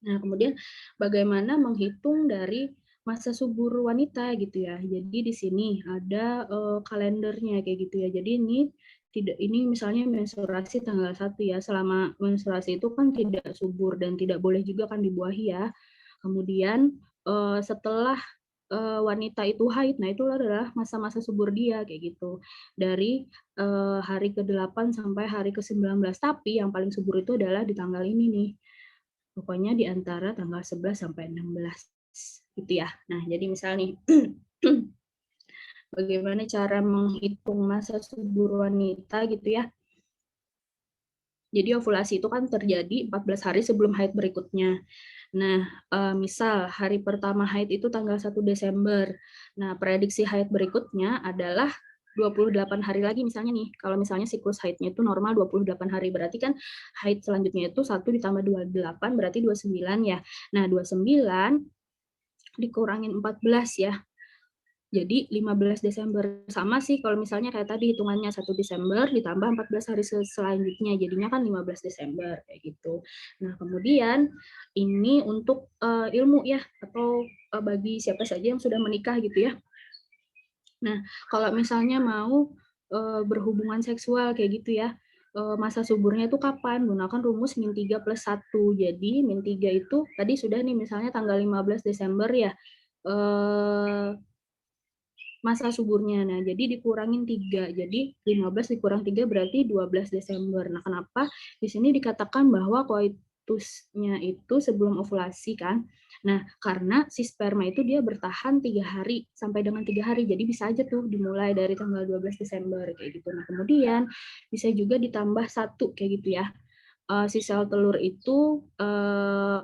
Nah, kemudian bagaimana menghitung dari masa subur wanita gitu ya. Jadi di sini ada kalendernya kayak gitu ya. Jadi ini misalnya menstruasi tanggal 1 ya. Selama menstruasi itu kan tidak subur dan tidak boleh juga kan dibuahi ya. Kemudian setelah wanita itu haid, nah itu adalah masa-masa subur dia kayak gitu. Dari hari ke-8 sampai hari ke-19. Tapi yang paling subur itu adalah di tanggal ini nih. Pokoknya di antara tanggal 11 sampai 16 gitu ya. Nah, jadi misal nih bagaimana cara menghitung masa subur wanita gitu ya. Jadi ovulasi itu kan terjadi 14 hari sebelum haid berikutnya. Nah, misal hari pertama haid itu tanggal 1 Desember. Nah, prediksi haid berikutnya adalah 28 hari lagi misalnya nih. Kalau misalnya siklus haidnya itu normal 28 hari, berarti kan haid selanjutnya itu 1 ditambah 28 berarti 29 ya. Nah, 29 dikurangin 14 ya. Jadi 15 Desember. Sama sih kalau misalnya kayak tadi hitungannya 1 Desember ditambah 14 hari selanjutnya. Jadinya kan 15 Desember kayak gitu. Nah, kemudian ini untuk ilmu ya, atau bagi siapa saja yang sudah menikah gitu ya. Nah, kalau misalnya mau berhubungan seksual kayak gitu ya, masa suburnya itu kapan? Gunakan rumus min 3 plus 1. Jadi min 3 itu tadi sudah nih misalnya tanggal 15 Desember ya, masa suburnya. Nah, jadi dikurangin 3. Jadi 15 dikurang 3 berarti 12 Desember. Nah, kenapa di sini dikatakan bahwa koitusnya itu sebelum ovulasi kan? Nah, karena si sperma itu dia bertahan 3 hari sampai dengan 3 hari. Jadi bisa aja tuh dimulai dari tanggal 12 Desember kayak gitu. Nah, kemudian bisa juga ditambah 1 kayak gitu ya. Si sel telur itu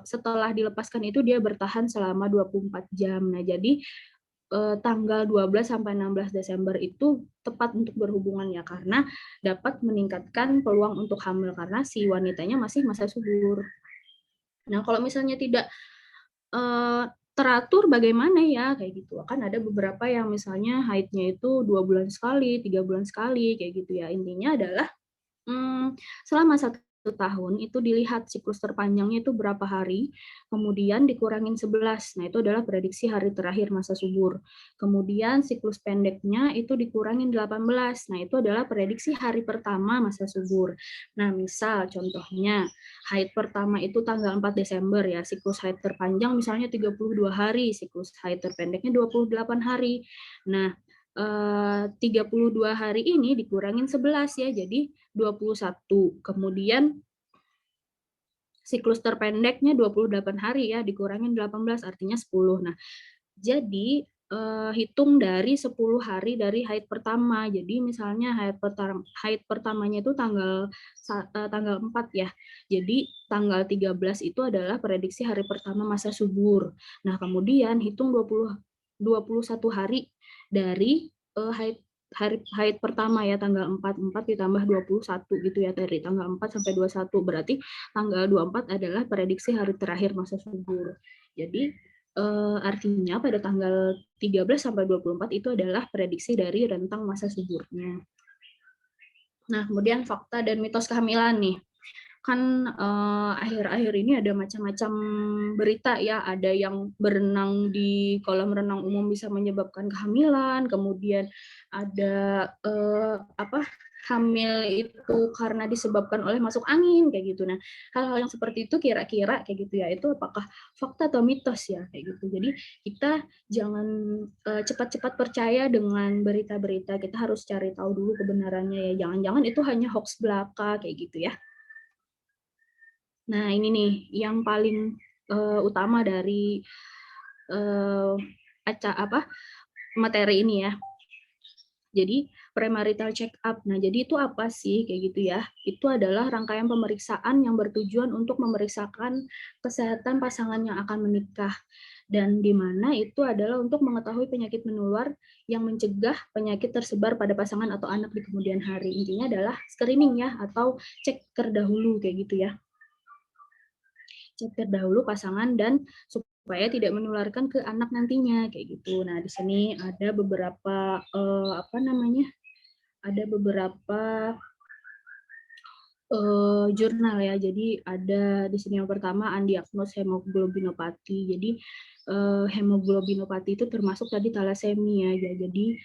setelah dilepaskan itu dia bertahan selama 24 jam. Nah, jadi tanggal 12 sampai 16 Desember itu tepat untuk berhubungan ya, karena dapat meningkatkan peluang untuk hamil karena si wanitanya masih masa subur. Nah, kalau misalnya tidak teratur bagaimana ya kayak gitu. Kan ada beberapa yang misalnya haidnya itu 2 bulan sekali, 3 bulan sekali kayak gitu ya. Intinya adalah selama 1 tahun itu dilihat siklus terpanjangnya itu berapa hari, kemudian dikurangin 11. Nah, itu adalah prediksi hari terakhir masa subur. Kemudian siklus pendeknya itu dikurangin 18. Nah, itu adalah prediksi hari pertama masa subur. Nah, misal contohnya haid pertama itu tanggal 4 Desember ya, siklus haid terpanjang misalnya 32 hari, siklus haid terpendeknya 28 hari. Nah, 32 hari ini dikurangin 11 ya, jadi 21. Kemudian siklus terpendeknya 28 hari ya, dikurangin 18 artinya 10. Nah, jadi hitung dari 10 hari dari haid pertama. Jadi misalnya haid pertamanya itu tanggal 4 ya. Jadi tanggal 13 itu adalah prediksi hari pertama masa subur. Nah, kemudian hitung 21 hari dari haid pertama ya, tanggal 4 ditambah 21 gitu ya, dari tanggal 4 sampai 21, berarti tanggal 24 adalah prediksi hari terakhir masa subur. Jadi artinya pada tanggal 13 sampai 24 itu adalah prediksi dari rentang masa suburnya. Nah, kemudian fakta dan mitos kehamilan nih. Kan akhir-akhir ini ada macam-macam berita ya, ada yang berenang di kolam renang umum bisa menyebabkan kehamilan, kemudian ada hamil itu karena disebabkan oleh masuk angin kayak gitu. Nah, hal-hal yang seperti itu kira-kira kayak gitu ya, itu apakah fakta atau mitos ya kayak gitu. Jadi kita jangan cepat-cepat percaya dengan berita-berita, kita harus cari tahu dulu kebenarannya ya, jangan-jangan itu hanya hoax belaka kayak gitu ya. Nah, ini nih yang paling utama dari materi ini ya. Jadi premarital check up. Nah, jadi itu apa sih kayak gitu ya? Itu adalah rangkaian pemeriksaan yang bertujuan untuk memeriksakan kesehatan pasangan yang akan menikah, dan di mana itu adalah untuk mengetahui penyakit menular yang mencegah penyakit tersebar pada pasangan atau anak di kemudian hari. Intinya adalah screening ya, atau cek terdahulu kayak gitu ya. Cek terdahulu pasangan dan supaya tidak menularkan ke anak nantinya kayak gitu. Nah, di sini ada beberapa ada beberapa jurnal ya. Jadi ada di sini yang pertama undiagnosed hemoglobinopati. Jadi hemoglobinopati itu termasuk tadi talasemia ya. Jadi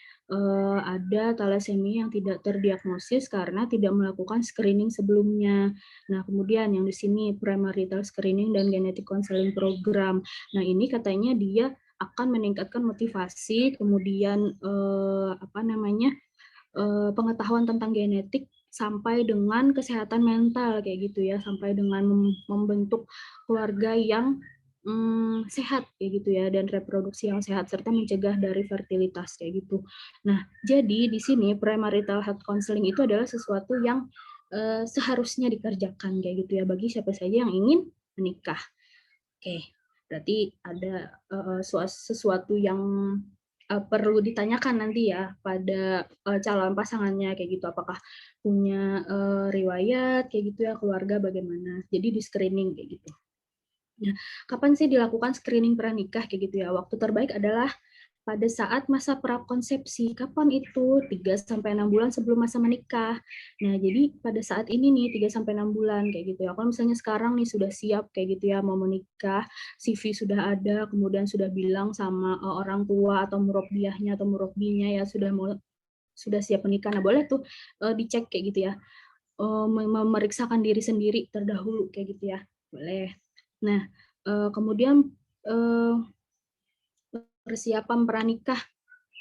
ada talasemia yang tidak terdiagnosis karena tidak melakukan screening sebelumnya. Nah, kemudian yang di sini premarital screening dan genetic counseling program. Nah, ini katanya dia akan meningkatkan motivasi, kemudian pengetahuan tentang genetik sampai dengan kesehatan mental kayak gitu ya, sampai dengan membentuk keluarga yang sehat kayak gitu ya, dan reproduksi yang sehat serta mencegah dari fertilitas kayak gitu. Nah, jadi di sini premarital health counseling itu adalah sesuatu yang seharusnya dikerjakan kayak gitu ya bagi siapa saja yang ingin menikah. Oke, berarti ada sesuatu yang perlu ditanyakan nanti ya pada calon pasangannya kayak gitu, apakah punya riwayat kayak gitu ya, keluarga bagaimana. Jadi di screening kayak gitu. Nah, kapan sih dilakukan screening pranikah kayak gitu ya? Waktu terbaik adalah pada saat masa prakonsepsi. Kapan itu? 3-6 bulan sebelum masa menikah. Nah, jadi pada saat ini nih 3-6 bulan kayak gitu ya. Kalau misalnya sekarang nih sudah siap kayak gitu ya mau menikah, CV sudah ada, kemudian sudah bilang sama orang tua atau murabbiahnya atau murabbinya ya sudah siap menikah. Nah, boleh tuh dicek kayak gitu ya. Memeriksakan diri sendiri terdahulu kayak gitu ya. Boleh. Nah, kemudian persiapan pranikah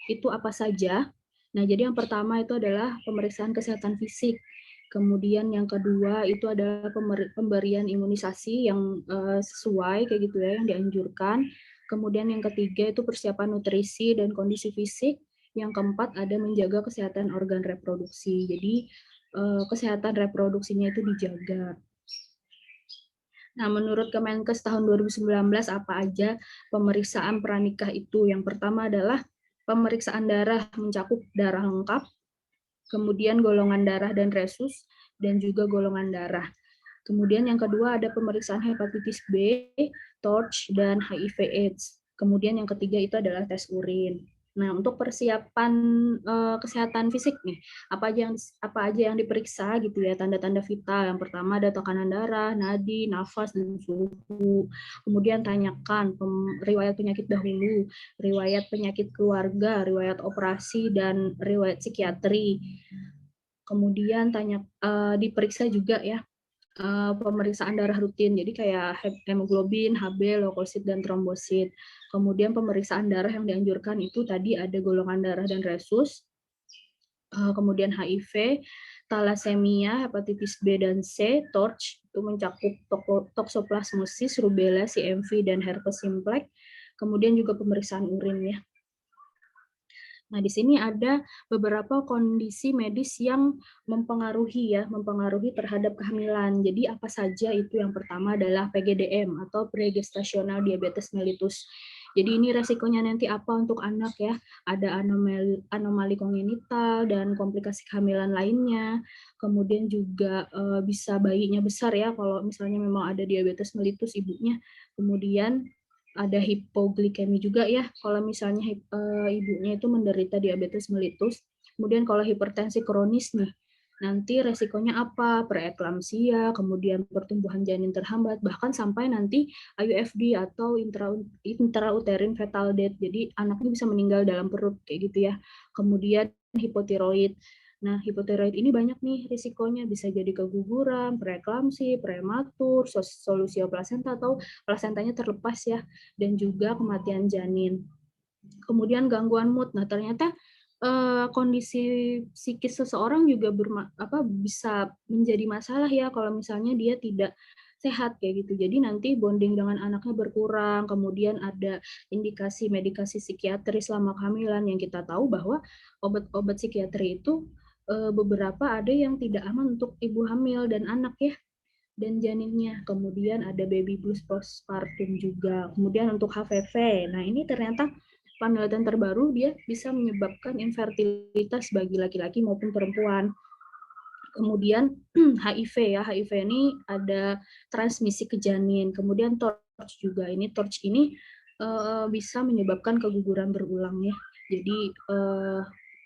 itu apa saja? Nah, jadi yang pertama itu adalah pemeriksaan kesehatan fisik. Kemudian yang kedua itu adalah pemberian imunisasi yang sesuai kayak gitu ya, yang dianjurkan. Kemudian yang ketiga itu persiapan nutrisi dan kondisi fisik. Yang keempat ada menjaga kesehatan organ reproduksi. Jadi kesehatan reproduksinya itu dijaga. Nah, menurut Kemenkes tahun 2019 apa aja pemeriksaan pranikah itu? Yang pertama adalah pemeriksaan darah mencakup darah lengkap, kemudian golongan darah dan resus, dan juga golongan darah. Kemudian yang kedua ada pemeriksaan hepatitis B, TORCH, dan HIV/AIDS. Kemudian yang ketiga itu adalah tes urin. Nah, untuk persiapan kesehatan fisik nih, apa aja yang diperiksa gitu ya, tanda-tanda vital. Yang pertama ada tekanan darah, nadi, nafas, dan suhu. Kemudian tanyakan riwayat penyakit dahulu, riwayat penyakit keluarga, riwayat operasi, dan riwayat psikiatri. Kemudian diperiksa juga ya pemeriksaan darah rutin, jadi kayak hemoglobin, HB, leukosit, dan trombosit. Kemudian pemeriksaan darah yang dianjurkan itu tadi ada golongan darah dan resus, kemudian HIV, thalassemia, hepatitis B dan C, TORCH, itu mencakup toxoplasmosis, rubella, CMV, dan herpes simplex. Kemudian juga pemeriksaan urin ya. Nah, di sini ada beberapa kondisi medis yang mempengaruhi terhadap kehamilan. Jadi apa saja itu? Yang pertama adalah PGDM atau pregestational diabetes mellitus. Jadi ini resikonya nanti apa untuk anak ya? Ada anomali kongenital dan komplikasi kehamilan lainnya. Kemudian juga bisa bayinya besar ya kalau misalnya memang ada diabetes mellitus ibunya. Kemudian ada hipoglikemi juga ya, kalau misalnya ibunya itu menderita diabetes mellitus. Kemudian kalau hipertensi kronis nih, nanti resikonya apa? Preeklamsia, kemudian pertumbuhan janin terhambat, bahkan sampai nanti IUFD atau intrauterine fetal death. Jadi anaknya bisa meninggal dalam perut kayak gitu ya. Kemudian hipotiroid. Nah, hipotiroid ini banyak nih risikonya, bisa jadi keguguran, preeklamsi, prematur, solusio plasenta atau plasentanya terlepas ya, dan juga kematian janin. Kemudian gangguan mood. Nah, ternyata kondisi psikis seseorang juga bisa menjadi masalah ya kalau misalnya dia tidak sehat kayak gitu. Jadi nanti bonding dengan anaknya berkurang, kemudian ada indikasi medikasi psikiatri selama kehamilan yang kita tahu bahwa obat-obat psikiatri itu beberapa ada yang tidak aman untuk ibu hamil dan anak ya, dan janinnya. Kemudian ada baby blues postpartum juga. Kemudian untuk HPV, nah ini ternyata penelitian terbaru dia bisa menyebabkan infertilitas bagi laki-laki maupun perempuan. Kemudian HIV ya, HIV ini ada transmisi ke janin. Kemudian TORCH juga, TORCH ini bisa menyebabkan keguguran berulang ya. Jadi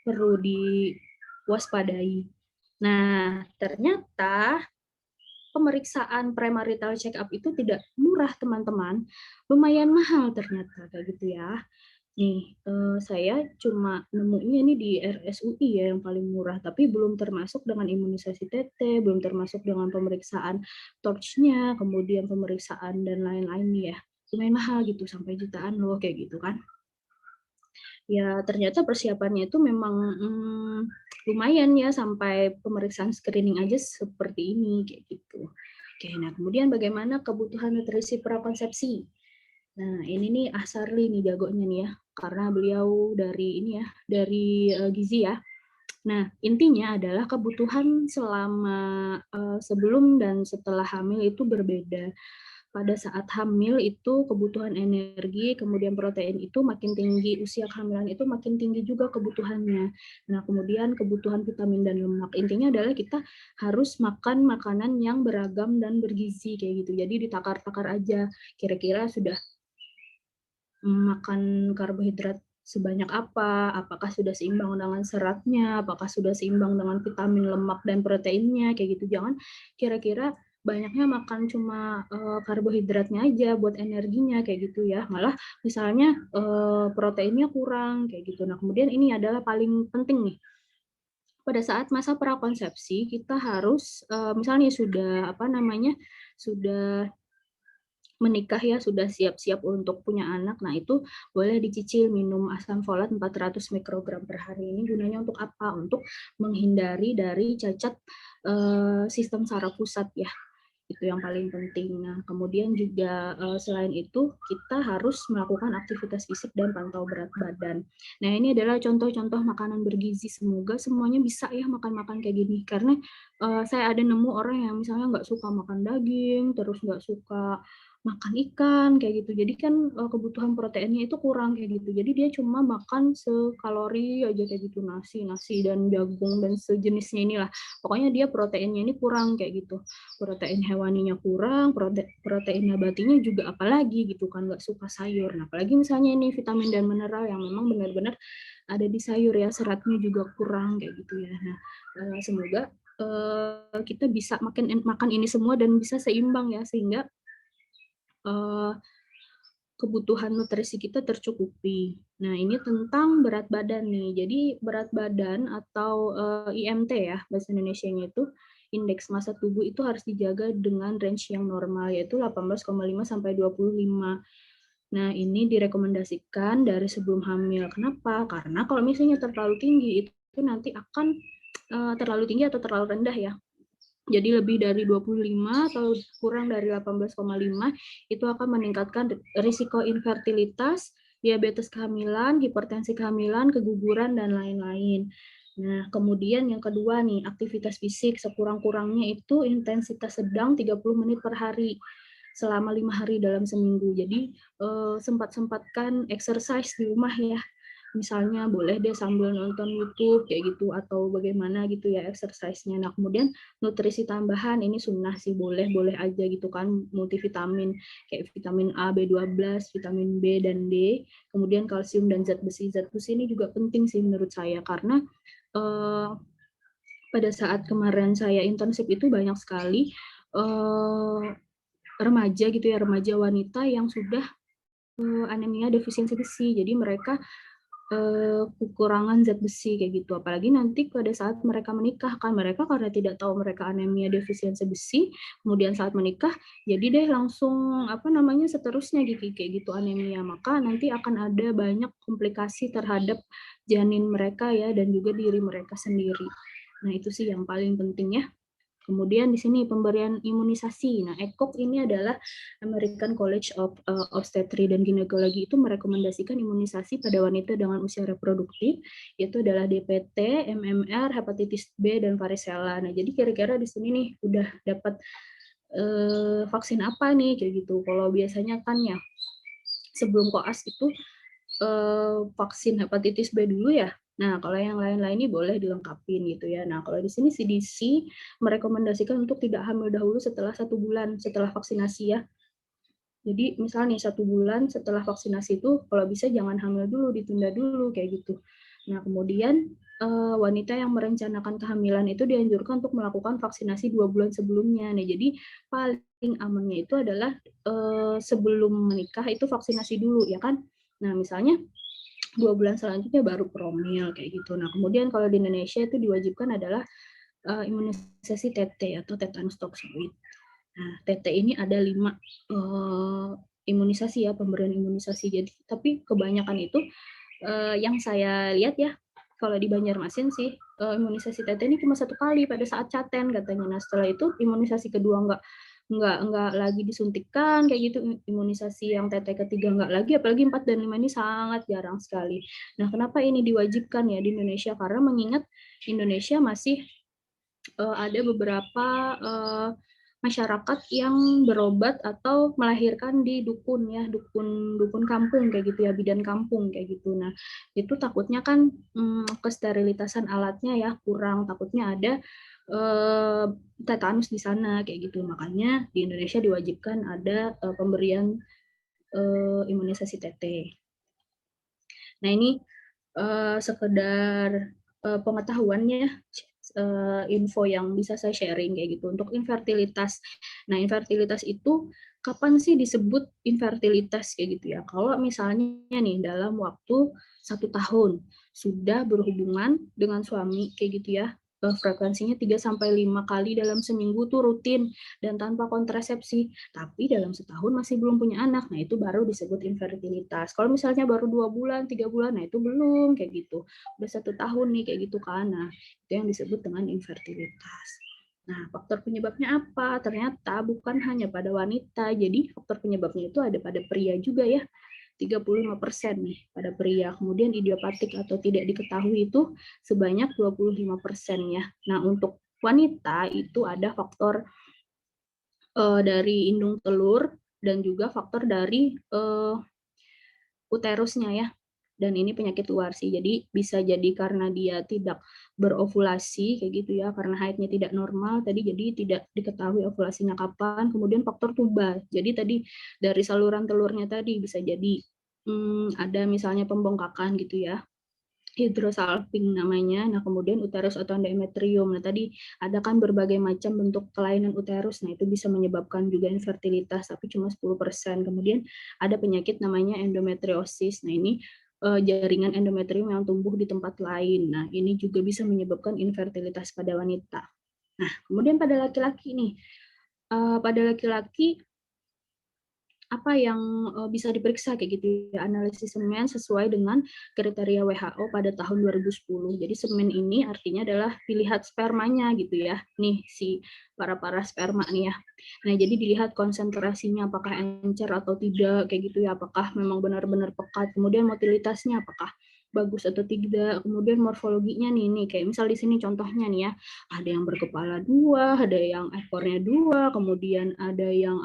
perlu diwaspadai. Nah, ternyata pemeriksaan premarital check up itu tidak murah, teman-teman. Lumayan mahal ternyata kayak gitu ya. Nih, saya cuma nemunya nih di RSUI ya yang paling murah, tapi belum termasuk dengan imunisasi TT, belum termasuk dengan pemeriksaan TORCH-nya, kemudian pemeriksaan dan lain-lain ya. Lumayan mahal gitu, sampai jutaan loh kayak gitu kan. Ya ternyata persiapannya itu memang lumayan ya, sampai pemeriksaan screening aja seperti ini kayak gitu. Oke, nah kemudian bagaimana kebutuhan nutrisi prakonsepsi? Nah ini nih Asarli nih jagonya nih ya, karena beliau dari gizi ya. Nah intinya adalah kebutuhan selama sebelum dan setelah hamil itu berbeda. Pada saat hamil itu kebutuhan energi, kemudian protein itu makin tinggi, usia kehamilan itu makin tinggi juga kebutuhannya. Nah, kemudian kebutuhan vitamin dan lemak. Intinya adalah kita harus makan makanan yang beragam dan bergizi kayak gitu. Jadi ditakar-takar aja, kira-kira sudah makan karbohidrat sebanyak apa, apakah sudah seimbang dengan seratnya, apakah sudah seimbang dengan vitamin, lemak, dan proteinnya, kayak gitu. Jangan kira-kira banyaknya makan cuma karbohidratnya aja buat energinya kayak gitu ya, malah misalnya proteinnya kurang kayak gitu. Nah kemudian ini adalah paling penting nih, pada saat masa prakonsepsi kita harus misalnya sudah menikah ya, sudah siap-siap untuk punya anak, nah itu boleh dicicil minum asam folat 400 mikrogram per hari. Ini gunanya untuk apa? Untuk menghindari dari cacat sistem saraf pusat ya, itu yang paling penting. Nah kemudian juga selain itu kita harus melakukan aktivitas fisik dan pantau berat badan. Nah ini adalah contoh-contoh makanan bergizi, semoga semuanya bisa ya makan-makan kayak gini, karena saya ada nemu orang yang misalnya nggak suka makan daging, terus nggak suka makan ikan kayak gitu. Jadi kan kebutuhan proteinnya itu kurang kayak gitu. Jadi dia cuma makan sekalori aja kayak gitu, nasi dan jagung dan sejenisnya inilah. Pokoknya dia proteinnya ini kurang kayak gitu. Protein hewaninya kurang, protein nabatinya juga apalagi gitu kan, nggak suka sayur. Nah, apalagi misalnya ini vitamin dan mineral yang memang benar-benar ada di sayur ya, seratnya juga kurang kayak gitu ya. Nah, semoga kita bisa makan ini semua dan bisa seimbang ya, sehingga kebutuhan nutrisi kita tercukupi. Nah, ini tentang berat badan nih. Jadi berat badan atau IMT ya, bahasa Indonesianya itu indeks massa tubuh itu harus dijaga dengan range yang normal, yaitu 18,5 sampai 25. Nah, ini direkomendasikan dari sebelum hamil. Kenapa? Karena kalau misalnya terlalu tinggi itu nanti akan terlalu tinggi atau terlalu rendah ya. Jadi lebih dari 25 atau kurang dari 18,5 itu akan meningkatkan risiko infertilitas, diabetes kehamilan, hipertensi kehamilan, keguguran, dan lain-lain. Nah, kemudian yang kedua nih, aktivitas fisik sekurang-kurangnya itu intensitas sedang 30 menit per hari selama 5 hari dalam seminggu. Jadi sempat-sempatkan exercise di rumah ya. Misalnya boleh deh sambil nonton YouTube kayak gitu atau bagaimana gitu ya exercise-nya. Nah, kemudian nutrisi tambahan ini sunnah sih, boleh aja gitu kan, multivitamin kayak vitamin A, B12, vitamin B dan D, kemudian kalsium dan zat besi. Zat besi ini juga penting sih menurut saya karena pada saat kemarin saya internship itu banyak sekali remaja gitu ya, remaja wanita yang sudah anemia defisiensi besi. Jadi mereka kekurangan zat besi kayak gitu. Apalagi nanti pada saat mereka menikah kan, mereka karena tidak tahu mereka anemia defisiensi besi, kemudian saat menikah jadi deh langsung seterusnya gitu kayak gitu anemia. Maka nanti akan ada banyak komplikasi terhadap janin mereka ya dan juga diri mereka sendiri. Nah, itu sih yang paling penting ya. Kemudian di sini pemberian imunisasi. Nah, ECOG ini adalah American College of Obstetrics dan Gynecology itu merekomendasikan imunisasi pada wanita dengan usia reproduktif, yaitu adalah DPT, MMR, hepatitis B, dan varicella. Nah, jadi kira-kira di sini nih udah dapat vaksin apa nih kayak gitu. Kalau biasanya kan ya sebelum koas itu vaksin hepatitis B dulu ya. Nah, kalau yang lain-lain ini boleh dilengkapin gitu ya. Nah, kalau di sini CDC merekomendasikan untuk tidak hamil dahulu setelah 1 bulan setelah vaksinasi ya. Jadi misalnya 1 bulan setelah vaksinasi itu kalau bisa jangan hamil dulu, ditunda dulu kayak gitu. Nah, kemudian wanita yang merencanakan kehamilan itu dianjurkan untuk melakukan vaksinasi 2 bulan sebelumnya. Nah, jadi paling amannya itu adalah sebelum menikah itu vaksinasi dulu ya kan. Nah, misalnya 2 bulan selanjutnya baru promil kayak gitu. Nah, kemudian kalau di Indonesia itu diwajibkan adalah imunisasi TT atau tetanus toxoid. Nah, TT ini ada 5 imunisasi ya, pemberian imunisasi. Jadi tapi kebanyakan itu yang saya lihat ya, kalau di Banjarmasin sih imunisasi TT ini cuma 1 kali pada saat caten katanya. Nah, setelah itu imunisasi kedua nggak lagi disuntikan kayak gitu, imunisasi yang TT ketiga nggak lagi, apalagi 4 dan 5 ini sangat jarang sekali. Nah, kenapa ini diwajibkan ya di Indonesia? Karena mengingat Indonesia masih ada beberapa masyarakat yang berobat atau melahirkan di dukun ya, dukun kampung kayak gitu ya, bidan kampung kayak gitu. Nah, itu takutnya kan kesterilitasan alatnya ya kurang, takutnya ada tetanus di sana kayak gitu. Makanya di Indonesia diwajibkan ada pemberian imunisasi TT. Nah, ini sekedar pengetahuannya, info yang bisa saya sharing kayak gitu untuk infertilitas. Nah, infertilitas itu kapan sih disebut infertilitas kayak gitu ya? Kalau misalnya nih dalam waktu 1 tahun sudah berhubungan dengan suami kayak gitu ya, frekuensinya 3-5 kali dalam seminggu tuh rutin dan tanpa kontrasepsi, tapi dalam setahun masih belum punya anak, nah itu baru disebut infertilitas. Kalau misalnya baru 2 bulan, 3 bulan, nah itu belum kayak gitu. Udah 1 tahun nih kayak gitu kan, nah itu yang disebut dengan infertilitas. Nah, faktor penyebabnya apa? Ternyata bukan hanya pada wanita, jadi faktor penyebabnya itu ada pada pria juga ya. 35% nih pada pria. Kemudian idiopatik atau tidak diketahui itu sebanyak 25% ya. Nah, untuk wanita itu ada faktor dari indung telur dan juga faktor dari uterusnya ya. Dan ini penyakit luar sih. Jadi bisa jadi karena dia tidak berovulasi kayak gitu ya, karena haidnya tidak normal tadi, jadi tidak diketahui ovulasinya kapan. Kemudian faktor tuba. Jadi tadi dari saluran telurnya tadi bisa jadi ada misalnya pembengkakan gitu ya, hidrosalping namanya. Nah, kemudian uterus atau endometrium. Nah, tadi ada kan berbagai macam bentuk kelainan uterus. Nah, itu bisa menyebabkan juga infertilitas, tapi cuma 10%. Kemudian ada penyakit namanya endometriosis. Nah, ini jaringan endometrium yang tumbuh di tempat lain. Nah, ini juga bisa menyebabkan infertilitas pada wanita. Nah, kemudian pada laki-laki nih. Pada laki-laki apa yang bisa diperiksa kayak gitu ya, analisis semen sesuai dengan kriteria WHO pada tahun 2010. Jadi semen ini artinya adalah dilihat spermanya gitu ya. Nih si para sperma nih ya. Nah, jadi dilihat konsentrasinya apakah encer atau tidak kayak gitu ya, apakah memang benar-benar pekat. Kemudian motilitasnya apakah bagus atau tidak. Kemudian morfologinya nih kayak misal di sini contohnya nih ya, ada yang berkepala 2, ada yang ekornya 2, kemudian ada yang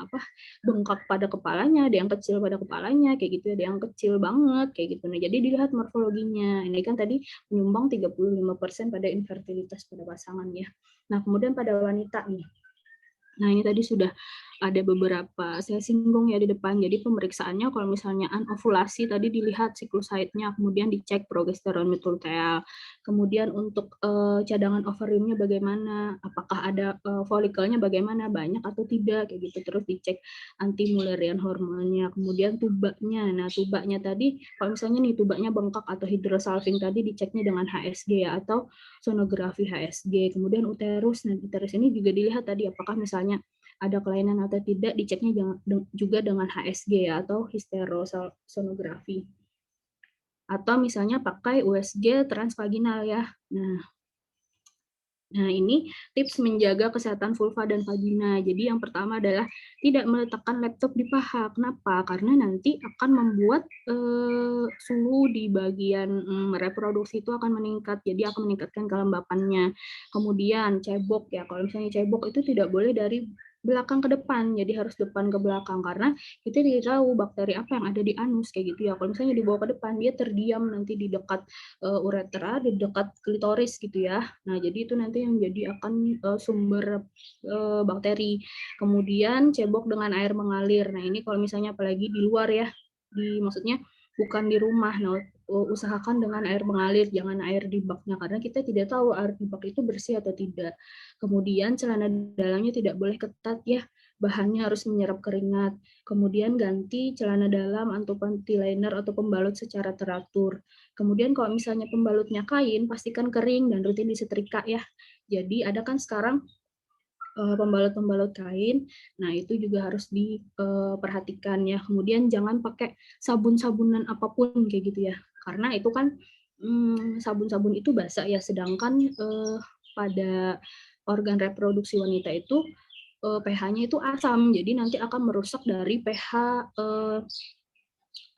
bengkak pada kepalanya, ada yang kecil pada kepalanya, kayak gitu, ada yang kecil banget, kayak gitu. Nah, jadi dilihat morfologinya. Ini kan tadi menyumbang 35% pada infertilitas pada pasangan ya. Nah, kemudian pada wanita nih. Nah, ini tadi sudah ada beberapa saya singgung ya di depan. Jadi pemeriksaannya kalau misalnya anovulasi tadi dilihat siklus haidnya, kemudian dicek progesteron metluteal. Kemudian untuk cadangan ovariumnya bagaimana, apakah ada folikelnya bagaimana, banyak atau tidak kayak gitu. Terus dicek anti Mullerian hormonnya. Kemudian tubanya. Nah, tubanya tadi kalau misalnya nih tubanya bengkak atau hidrosalping tadi diceknya dengan HSG ya, atau sonografi HSG. Kemudian uterus. Nah, uterus ini juga dilihat tadi apakah misalnya ada kelainan atau tidak, diceknya juga dengan HSG ya, atau hysterosonografi. Atau misalnya pakai USG transvaginal ya. Nah, ini tips menjaga kesehatan vulva dan vagina. Jadi yang pertama adalah tidak meletakkan laptop di paha. Kenapa? Karena nanti akan membuat suhu di bagian reproduksi itu akan meningkat. Jadi akan meningkatkan kelembapannya. Kemudian cebok ya. Kalau misalnya cebok itu tidak boleh dari belakang ke depan, jadi harus depan ke belakang, karena kita tidak tahu bakteri apa yang ada di anus kayak gitu ya. Kalau misalnya dibawa ke depan, dia terdiam nanti di dekat uretra, di dekat klitoris gitu ya. Nah, jadi itu nanti yang jadi akan sumber bakteri. Kemudian cebok dengan air mengalir. Nah, ini kalau misalnya apalagi di luar ya, maksudnya bukan di rumah. Nah, usahakan dengan air mengalir, jangan air di baknya, karena kita tidak tahu air di bak itu bersih atau tidak. Kemudian celana dalamnya tidak boleh ketat ya, bahannya harus menyerap keringat. Kemudian ganti celana dalam atau panty liner atau pembalut secara teratur. Kemudian kalau misalnya pembalutnya kain, pastikan kering dan rutin disetrika ya. Jadi ada kan sekarang pembalut-pembalut kain, nah itu juga harus diperhatikan ya. Kemudian jangan pakai sabun-sabunan apapun kayak gitu ya, karena itu kan sabun-sabun itu basah ya, sedangkan pada organ reproduksi wanita itu pH-nya itu asam, jadi nanti akan merusak dari pH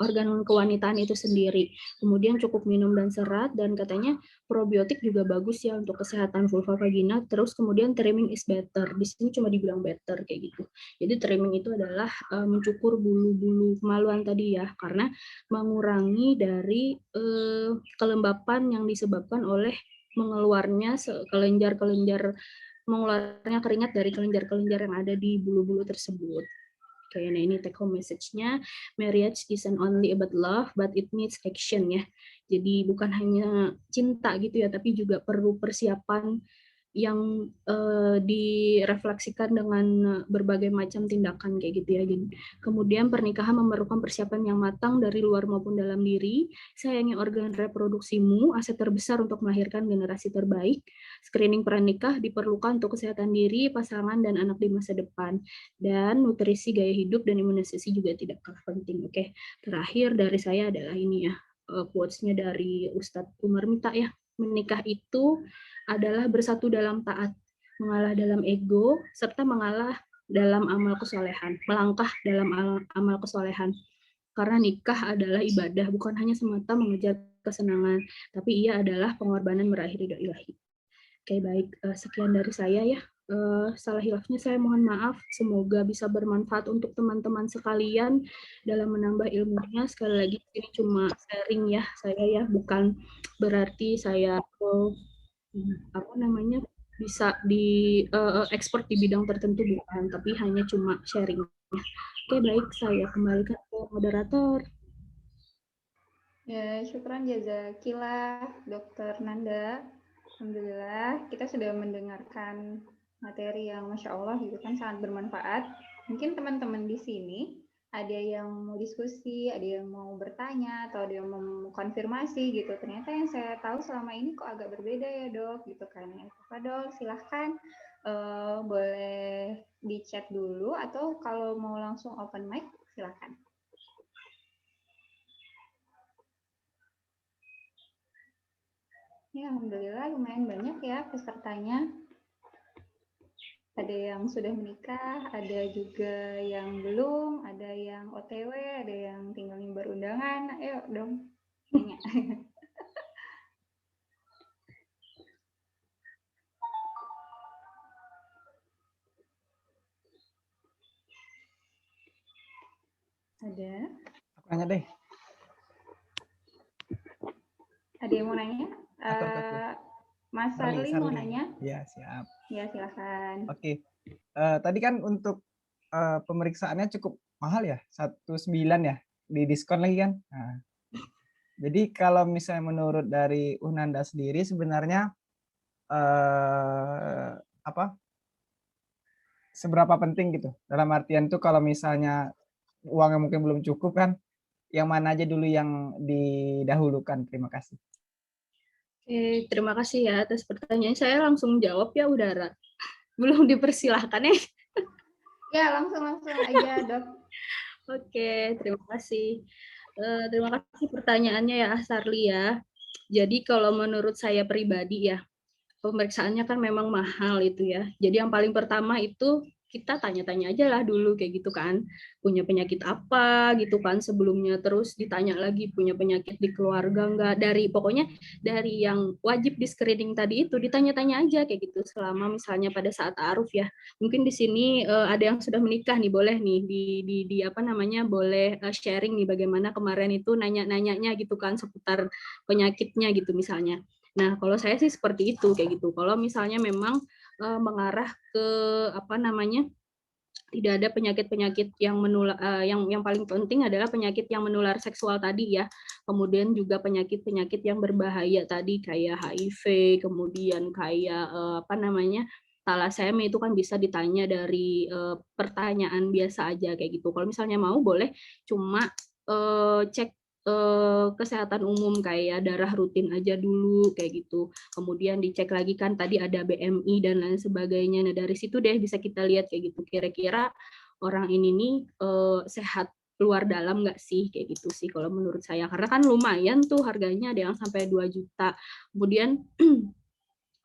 organ kewanitaan itu sendiri. Kemudian cukup minum dan serat, dan katanya probiotik juga bagus ya untuk kesehatan vulva vagina. Terus kemudian trimming is better. Di sini cuma dibilang better kayak gitu. Jadi trimming itu adalah mencukur bulu-bulu kemaluan tadi ya, karena mengurangi dari kelembapan yang disebabkan oleh mengeluarnya mengeluarnya keringat dari kelenjar-kelenjar yang ada di bulu-bulu tersebut. Oke, nah ini take home message-nya, marriage isn't only about love, but it needs action ya. Jadi bukan hanya cinta gitu ya, tapi juga perlu persiapan yang direfleksikan dengan berbagai macam tindakan kayak gitu ya. Jadi, kemudian pernikahan memerlukan persiapan yang matang dari luar maupun dalam diri. Sayangi organ reproduksimu, aset terbesar untuk melahirkan generasi terbaik. Screening pranikah diperlukan untuk kesehatan diri, pasangan, dan anak di masa depan. Dan nutrisi gaya hidup dan imunisasi juga tidak kalah penting. Oke, terakhir dari saya adalah ini ya, quotes-nya dari Ustadz Umar Mita ya. Menikah itu adalah bersatu dalam taat, mengalah dalam ego, serta mengalah dalam amal kesolehan, melangkah dalam amal kesolehan. Karena nikah adalah ibadah, bukan hanya semata mengejar kesenangan, tapi ia adalah pengorbanan meraih ridho ilahi. Oke, baik. Sekian dari saya ya. salah hilafnya saya mohon maaf. Semoga bisa bermanfaat untuk teman-teman sekalian dalam menambah ilmunya. Sekali lagi ini cuma sharing ya saya ya, bukan berarti saya bisa di expert di bidang tertentu, bukan, tapi hanya cuma sharing. Oke, baik, saya kembalikan ke moderator.
Ya, syukran jazakillah Dr. Nanda. Alhamdulillah kita sudah mendengarkan materi yang Masya Allah gitu kan sangat bermanfaat. Mungkin teman-teman di sini ada yang mau diskusi, ada yang mau bertanya, atau ada yang mau konfirmasi gitu. Ternyata yang saya tahu selama ini kok agak berbeda ya dok, gitu kan. Ya, Pak Dok, silahkan boleh di chat dulu, atau kalau mau langsung open mic, silahkan. Ya, alhamdulillah lumayan banyak ya pesertanya. Ada yang sudah menikah, ada juga yang belum, ada yang OTW, ada yang tinggal nyebar undangan. Ayo dong, nanya. Ada?
Aku nanya deh.
Ada yang mau nanya? Mas Sarli mau nanya?
Ya, siap.
Ya, silakan.
Oke. Tadi kan untuk pemeriksaannya cukup mahal ya, 19 ya, di diskon lagi kan. Nah, jadi kalau misalnya menurut dari Unanda sendiri sebenarnya seberapa penting gitu, dalam artian tuh kalau misalnya uangnya mungkin belum cukup kan, yang mana aja dulu yang didahulukan? Terima kasih.
Oke, terima kasih ya atas pertanyaan. Saya langsung jawab ya, Udara. Belum dipersilahkan ya.
Ya, langsung aja, Dok.
Oke, terima kasih. Terima kasih pertanyaannya ya, Sarli ya. Jadi kalau menurut saya pribadi ya, pemeriksaannya kan memang mahal itu ya. Jadi yang paling pertama itu kita tanya-tanya aja lah dulu kayak gitu kan. Punya penyakit apa gitu kan sebelumnya, terus ditanya lagi punya penyakit di keluarga enggak, pokoknya dari yang wajib di screening tadi itu ditanya-tanya aja kayak gitu selama misalnya pada saat ta'aruf ya. Mungkin di sini ada yang sudah menikah nih, boleh nih di apa namanya, boleh sharing nih bagaimana kemarin itu nanya-nanyanya gitu kan seputar penyakitnya gitu misalnya. Nah, kalau saya sih seperti itu kayak gitu. Kalau misalnya memang mengarah ke apa namanya, tidak ada penyakit-penyakit yang menular, yang paling penting adalah penyakit yang menular seksual tadi ya. Kemudian juga penyakit-penyakit yang berbahaya tadi kayak HIV, kemudian kayak apa namanya, thalassemia itu kan bisa ditanya dari pertanyaan biasa aja kayak gitu. Kalau misalnya mau boleh cuma cek kesehatan umum kayak darah rutin aja dulu kayak gitu. Kemudian dicek lagi kan tadi ada BMI dan lain sebagainya. Nah, dari situ deh bisa kita lihat kayak gitu. Kira-kira orang ini nih sehat luar dalam nggak sih kayak gitu sih kalau menurut saya. Karena kan lumayan tuh harganya, ada yang sampai 2 juta. Kemudian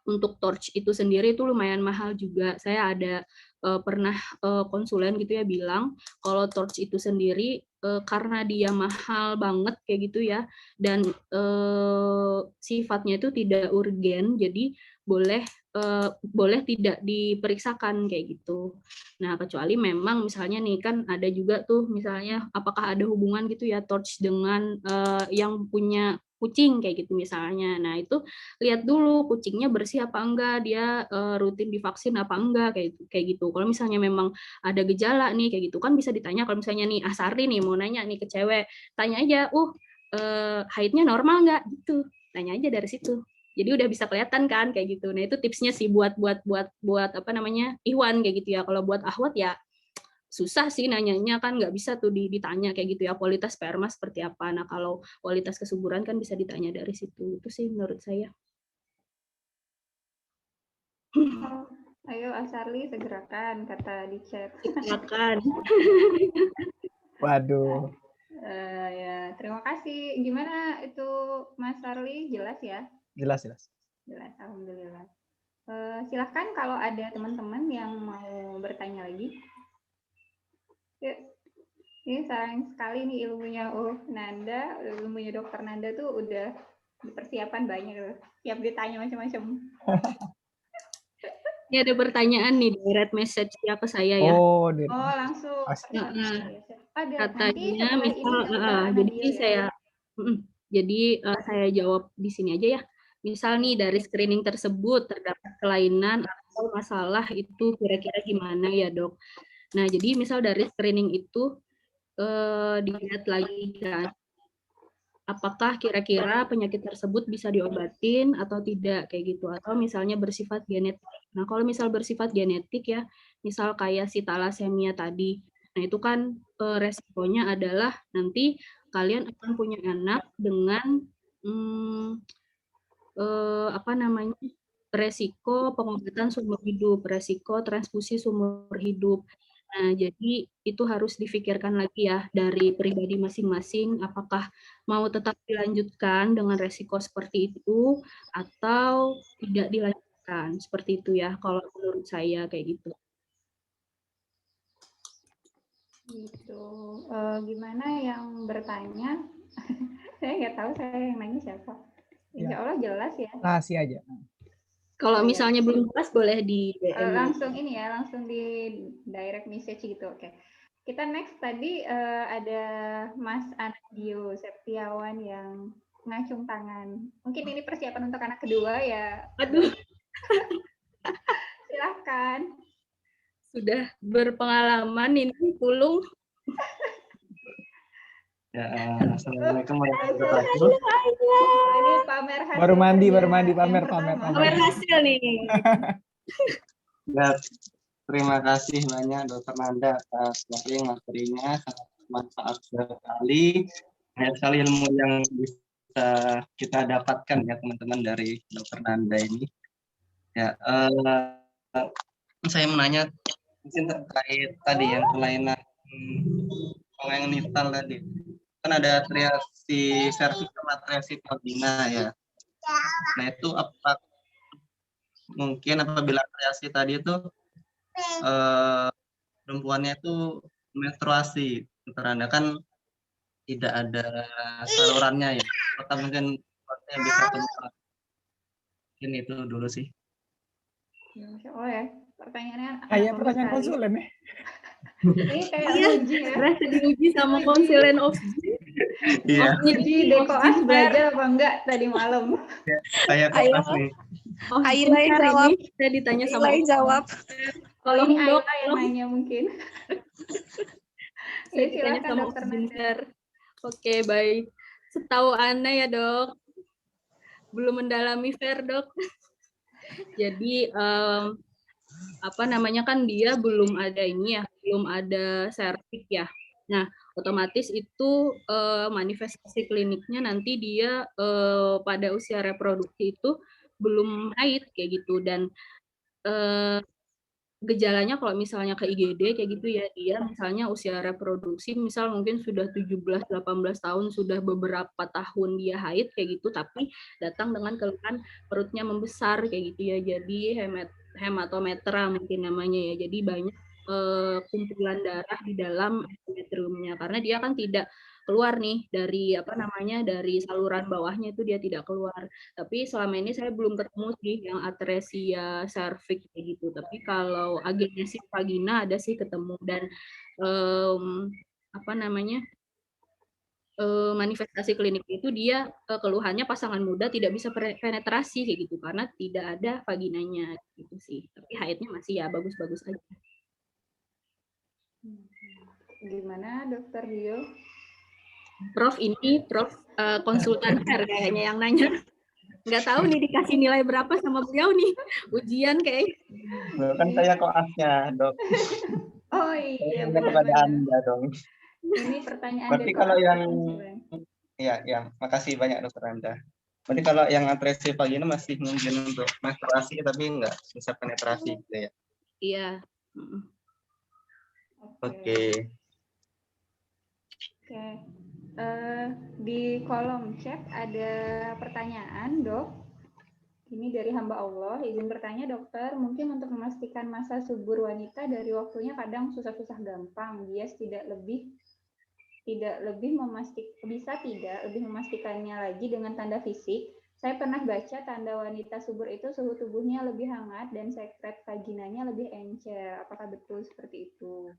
untuk torch itu sendiri itu lumayan mahal juga. Saya ada pernah konsulen gitu ya bilang kalau torch itu sendiri karena dia mahal banget kayak gitu ya, dan sifatnya itu tidak urgen, jadi boleh tidak diperiksakan kayak gitu. Nah, kecuali memang misalnya nih kan ada juga tuh misalnya apakah ada hubungan gitu ya torch dengan yang punya kucing kayak gitu misalnya. Nah, itu lihat dulu kucingnya bersih apa enggak, dia rutin divaksin apa enggak kayak gitu. Kalau misalnya memang ada gejala nih kayak gitu kan bisa ditanya. Kalau misalnya nih Asari nih mau nanya nih ke cewek, tanya aja, haidnya normal enggak gitu. Tanya aja dari situ. Jadi udah bisa kelihatan kan kayak gitu. Nah, itu tipsnya sih buat apa namanya? Ikhwan kayak gitu ya. Kalau buat akhwat ya susah sih nanyanya kan, nggak bisa tuh ditanya kayak gitu ya kualitas sperma seperti apa. Nah, kalau kualitas kesuburan kan bisa ditanya dari situ. Itu sih menurut saya.
Oh, ayo Asarli segerakan, kata di chat.
Silakan.
Waduh.
Ya, terima kasih. Gimana itu Mas Sarli? Jelas ya?
Jelas.
Jelas, alhamdulillah. Silahkan kalau ada teman-teman yang mau bertanya lagi. Yuk. Ini sayang sekali nih ilmunya Nanda, ilmunya Dokter Nanda tuh udah persiapan banyak loh. Siap ditanya macam-macam.
Ini ada pertanyaan nih di red message ya ke saya ya.
Oh,
Oh, langsung
pasti.
pesan. Ada nanti
Katanya
setelah ini
misal,
Dokter
jadi
Anadio ya.
saya, jadi saya jawab di sini aja ya. Misal nih dari screening tersebut terdapat kelainan atau masalah itu kira-kira gimana ya dok? Nah jadi misal dari screening itu dilihat lagi kan, apakah kira-kira penyakit tersebut bisa diobatin atau tidak kayak gitu, atau misalnya bersifat genetik. Nah kalau misal bersifat genetik ya, misal kayak si talasemia tadi, nah itu kan resikonya adalah nanti kalian akan punya anak dengan apa namanya, resiko pengobatan seumur hidup, resiko transfusi seumur hidup. Nah, jadi itu harus difikirkan lagi ya dari pribadi masing-masing, apakah mau tetap dilanjutkan dengan resiko seperti itu atau tidak dilanjutkan, seperti itu ya kalau menurut saya kayak gitu.
Gitu. Gimana yang bertanya? Saya nggak tahu saya yang nanya siapa. Insya Allah jelas ya.
Rahasia aja.
Kalau misalnya belum jelas boleh di DM.
Langsung ini ya, langsung di direct message gitu. Oke. Kita next tadi ada Mas Anadio Septiawan yang ngacung tangan. Mungkin ini persiapan untuk anak kedua ya.
Aduh.
Silahkan.
Sudah berpengalaman ini Pulung.
Ya, assalamualaikum warahmatullahi wabarakatuh.
Ini pamer hasil.
Baru mandi,
pamer
hasil nih.
Ya, terima kasih banyak Dokter Nanda atas materinya, sangat bermanfaat sekali. Banyak sekali ilmu yang bisa kita dapatkan ya teman-teman dari Dokter Nanda ini. Ya, saya menanya mungkin terkait tadi yang kelainan kongenital tadi. Kan ada triasi serviks sama triasi vagina ya. Nah itu apa mungkin apabila triasi tadi itu perempuannya itu menstruasi, karena kan tidak ada salurannya ya. Atau mungkin bisa keluar. Mungkin itu dulu sih.
Oh ya, pertanyaannya
kayak pertanyaan konsulen ya.
Ini kayak uji ya.
Berasa diuji sama konsulen OSJI.
Iya.
Uji dekoas belajar apa enggak tadi malam?
Kayak koas nih.
Ailai jawab. Saya ditanya sama
Ailai jawab.
Kalau ini
dok,
Ayla yang nanya mungkin.
Saya ditanya sama Dokter. Oke, baik. Setahu Ana ya, Dok. Belum mendalami fair, Dok. Jadi apa namanya kan dia belum ada ini ya, belum ada serviks ya. Nah, otomatis itu manifestasi kliniknya nanti dia pada usia reproduksi itu belum haid kayak gitu, dan gejalanya kalau misalnya ke IGD kayak gitu ya, dia misalnya usia reproduksi misal mungkin sudah 17-18 tahun, sudah beberapa tahun dia haid kayak gitu, tapi datang dengan keluhan perutnya membesar kayak gitu ya, jadi hematometra mungkin namanya ya, jadi banyak kumpulan darah di dalam endometriumnya karena dia kan tidak keluar nih dari apa namanya dari saluran bawahnya, itu dia tidak keluar. Tapi selama ini saya belum ketemu sih yang atresia cervix kayak gitu. Tapi kalau agenesis vagina ada sih ketemu, dan apa namanya manifestasi klinik itu dia keluhannya pasangan muda tidak bisa penetrasi kayak gitu karena tidak ada vaginanya gitu sih. Tapi haidnya masih ya bagus-bagus aja.
Gimana Dokter Dio?
Prof ini konsultan hair kayaknya yang nanya. Nggak tahu nih dikasih nilai berapa sama beliau nih ujian kayak.
Kan saya koasnya, Dok.
Oh iya.
Kepada Anda dong.
Ini pertanyaan.
Berarti kalau yang ya, makasih banyak Dokter Anda. Berarti kalau yang atresia vagina masih mungkin untuk menstruasi tapi nggak bisa penetrasi gitu ya.
Iya.
Oke.
Di kolom chat ada pertanyaan, Dok. Ini dari hamba Allah, izin bertanya dokter, mungkin untuk memastikan masa subur wanita dari waktunya kadang susah-susah gampang, bias tidak lebih memastikannya lagi dengan tanda fisik, Saya pernah baca tanda wanita subur itu suhu tubuhnya lebih hangat dan sekret vaginanya lebih encer. Apakah betul seperti itu?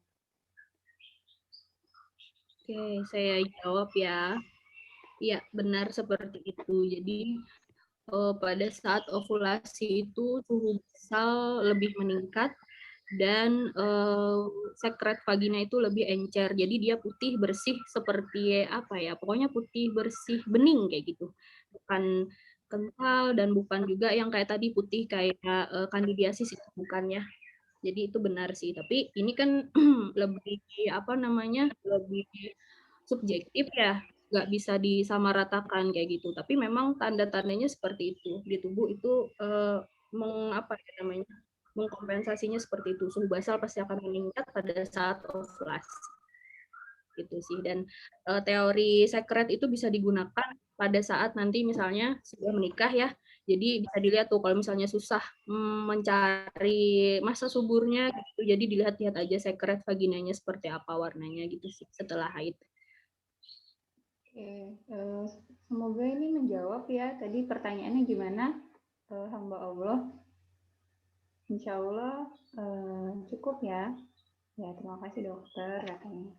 Oke, saya jawab ya. Iya, benar seperti itu. Jadi pada saat ovulasi itu suhu basal lebih meningkat dan sekret vagina itu lebih encer. Jadi dia putih bersih seperti apa ya? Pokoknya putih bersih bening kayak gitu. Bukan kental dan bukan juga yang kayak tadi putih kayak kandidiasis itu bukan ya. Jadi itu benar sih. Tapi ini kan lebih apa namanya? Lebih subjektif ya, nggak bisa disamaratakan kayak gitu. Tapi memang tanda-tandanya seperti itu di tubuh itu mengapa ya namanya mengkompensasinya seperti itu. Suhu basal pasti akan meningkat pada saat ovulasi gitu sih. Dan teori sekret itu bisa digunakan pada saat nanti misalnya sudah menikah ya. Jadi bisa dilihat tuh kalau misalnya susah mencari masa suburnya gitu. Jadi dilihat-lihat aja sekret vaginanya seperti apa warnanya gitu sih setelah haid.
Oke, semoga ini menjawab ya. Tadi pertanyaannya gimana, hamba Allah? Insya Allah cukup ya. Ya, terima kasih dokter katanya.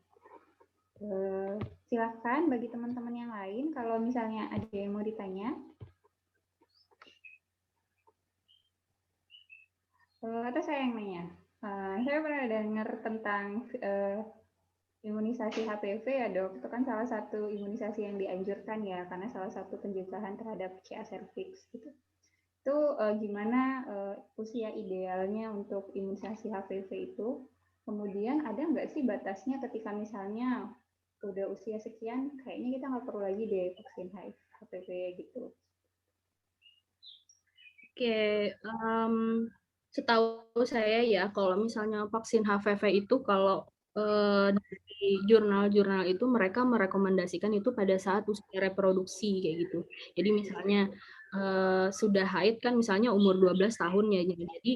Silakan bagi teman-teman yang lain kalau misalnya ada yang mau ditanya. Atau saya yang nanya. Saya pernah dengar tentang imunisasi HPV ya dok. Itu kan salah satu imunisasi yang dianjurkan ya karena salah satu pencegahan terhadap CA cervix gitu. Itu gimana usia idealnya untuk imunisasi HPV itu? Kemudian ada nggak sih batasnya ketika misalnya udah usia sekian, kayaknya kita nggak perlu lagi deh vaksin HPV gitu.
Oke, setahu saya ya, kalau misalnya vaksin HPV itu kalau dari jurnal-jurnal itu mereka merekomendasikan itu pada saat usia reproduksi kayak gitu. Jadi misalnya sudah haid kan misalnya umur 12 tahun ya, jadi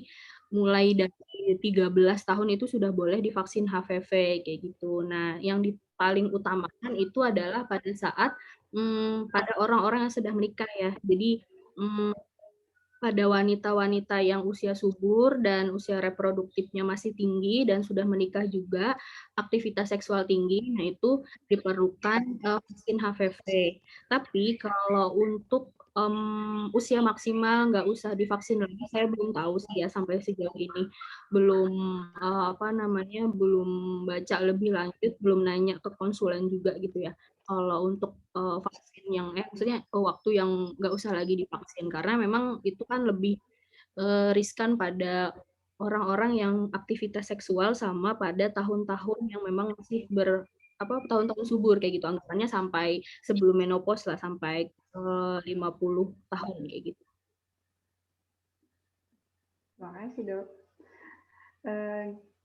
mulai dari 13 tahun itu sudah boleh divaksin HPV kayak gitu. Nah, yang paling utamakan itu adalah pada saat pada orang-orang yang sudah menikah ya. Jadi pada wanita-wanita yang usia subur dan usia reproduktifnya masih tinggi dan sudah menikah juga, aktivitas seksual tinggi, nah itu diperlukan vaksin HPV. Tapi kalau untuk usia maksimal nggak usah divaksin lagi, saya belum tahu sih ya sampai sejauh ini belum apa namanya belum baca lebih lanjut, belum nanya ke konsulen juga gitu ya. Kalau untuk vaksin yang maksudnya waktu yang nggak usah lagi divaksin karena memang itu kan lebih riskan pada orang-orang yang aktivitas seksual sama pada tahun-tahun yang memang masih tahun-tahun subur kayak gitu anggapannya sampai sebelum menopause lah sampai 50 tahun kayak gitu.
Terima kasih dok.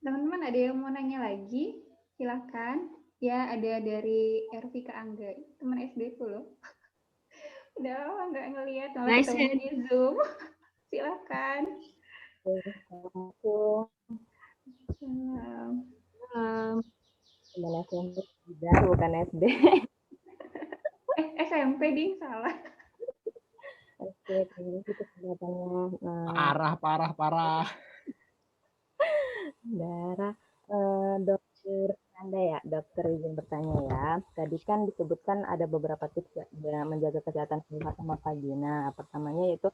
Teman-teman ada yang mau nanya lagi? Silakan. Ya, ada dari Ervika Angga, teman SD ku loh. Udah lama nggak ngeliat, malah
Nice.
ketemu di Zoom. Silakan.
Teman SMP juga, bukan SD.
SMP ding, salah.
Oke, terima kasih kesempatannya.
Parah.
Dara, dokter Anda ya, dokter izin bertanya ya. Tadi kan disebutkan ada beberapa tips ya, menjaga kesehatan vulva sama vagina. Pertamanya yaitu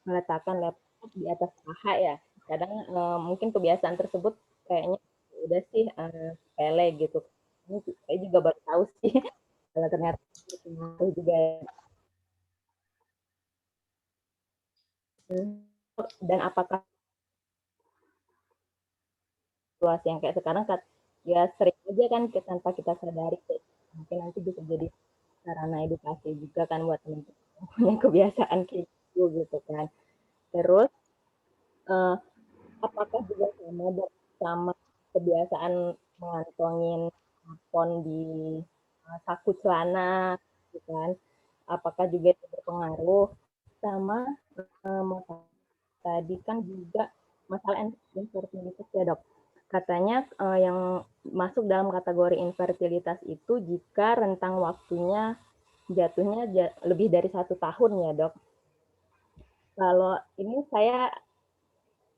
meletakkan laptop di atas paha ya. Kadang mungkin kebiasaan tersebut kayaknya udah sih sepele gitu. Ini saya juga baru tahu sih kalau ternyata berpengaruh juga. Dan apakah situasi yang kayak sekarang ya sering aja kan tanpa kita sadari, mungkin nanti bisa jadi sarana edukasi juga kan buat teman-teman punya kebiasaan kayak gitu kan. Terus apakah juga sama kebiasaan mengantongin handphone di saku celana gitu kan, apakah juga itu berpengaruh sama tadi kan juga masalah infertilitas ya dok. Katanya yang masuk dalam kategori infertilitas itu jika rentang waktunya jatuhnya lebih dari 1 tahun ya dok. Kalau ini saya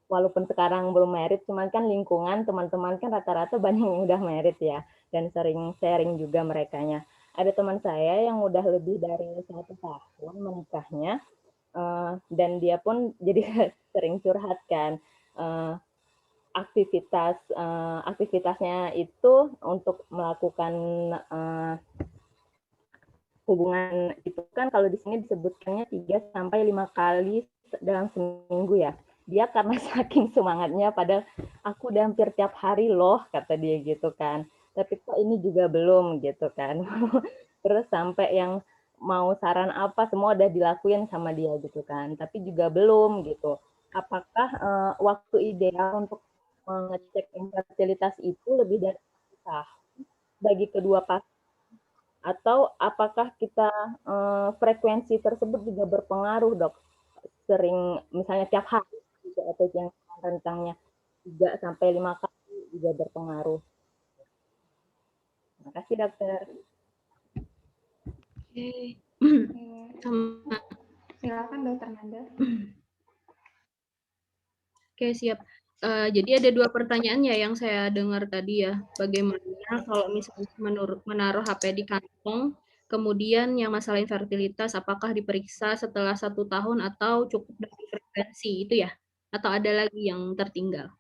walaupun sekarang belum merit, cuman kan lingkungan teman-teman kan rata-rata banyak yang udah merit ya, dan sering sharing juga merekanya. Ada teman saya yang udah lebih dari 1 tahun menikahnya, dan dia pun jadi sering curhat kan, aktivitasnya itu untuk melakukan hubungan itu kan kalau di sini disebutkannya 3 sampai 5 kali dalam seminggu ya. Dia karena saking semangatnya padahal aku udah hampir tiap hari loh kata dia gitu kan. Tapi kok ini juga belum gitu kan. Terus sampai yang mau saran apa semua udah dilakuin sama dia gitu kan. Tapi juga belum gitu. Apakah waktu ideal untuk mengecek infertilitas itu lebih dari 1 tahun bagi kedua pasangan atau apakah kita frekuensi tersebut juga berpengaruh dok? Sering misalnya tiap hari gitu, atau yang rentangnya 3 sampai 5 kali juga berpengaruh. Terima kasih dokter.
Oke.
Oke. Silakan dokter Nanda.
Oke, siap. Jadi ada 2 pertanyaan ya yang saya dengar tadi ya. Bagaimana kalau misalnya menaruh HP di kantong, kemudian yang masalah infertilitas, apakah diperiksa setelah 1 tahun atau cukup dari frekuensi itu ya? Atau ada lagi yang tertinggal?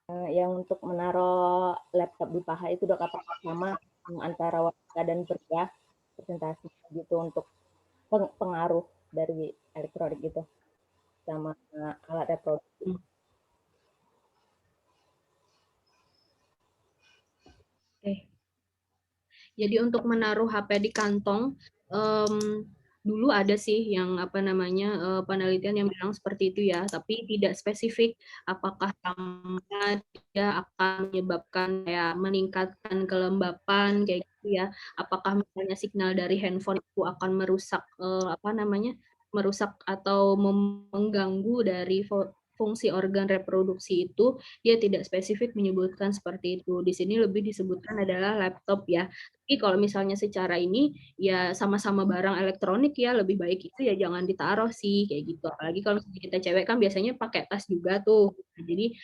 Yang untuk menaruh laptop di paha itu dok apakah sama antara wanita dan pria presentasi gitu untuk pengaruh dari elektronik itu sama alat reproduksi?
Oke. Jadi untuk menaruh HP di kantong, dulu ada sih yang apa namanya penelitian yang bilang seperti itu ya, tapi tidak spesifik apakah dia akan menyebabkan kayak meningkatkan kelembapan kayak gitu ya. Apakah misalnya signal dari handphone itu akan merusak apa namanya merusak atau mengganggu dari fungsi organ reproduksi itu, dia tidak spesifik menyebutkan seperti itu. Di sini lebih disebutkan adalah laptop ya. Tapi kalau misalnya secara ini ya sama-sama barang elektronik ya lebih baik itu ya jangan ditaruh sih kayak gitu. Apalagi kalau kita cewek kan biasanya pakai tas juga tuh. Jadi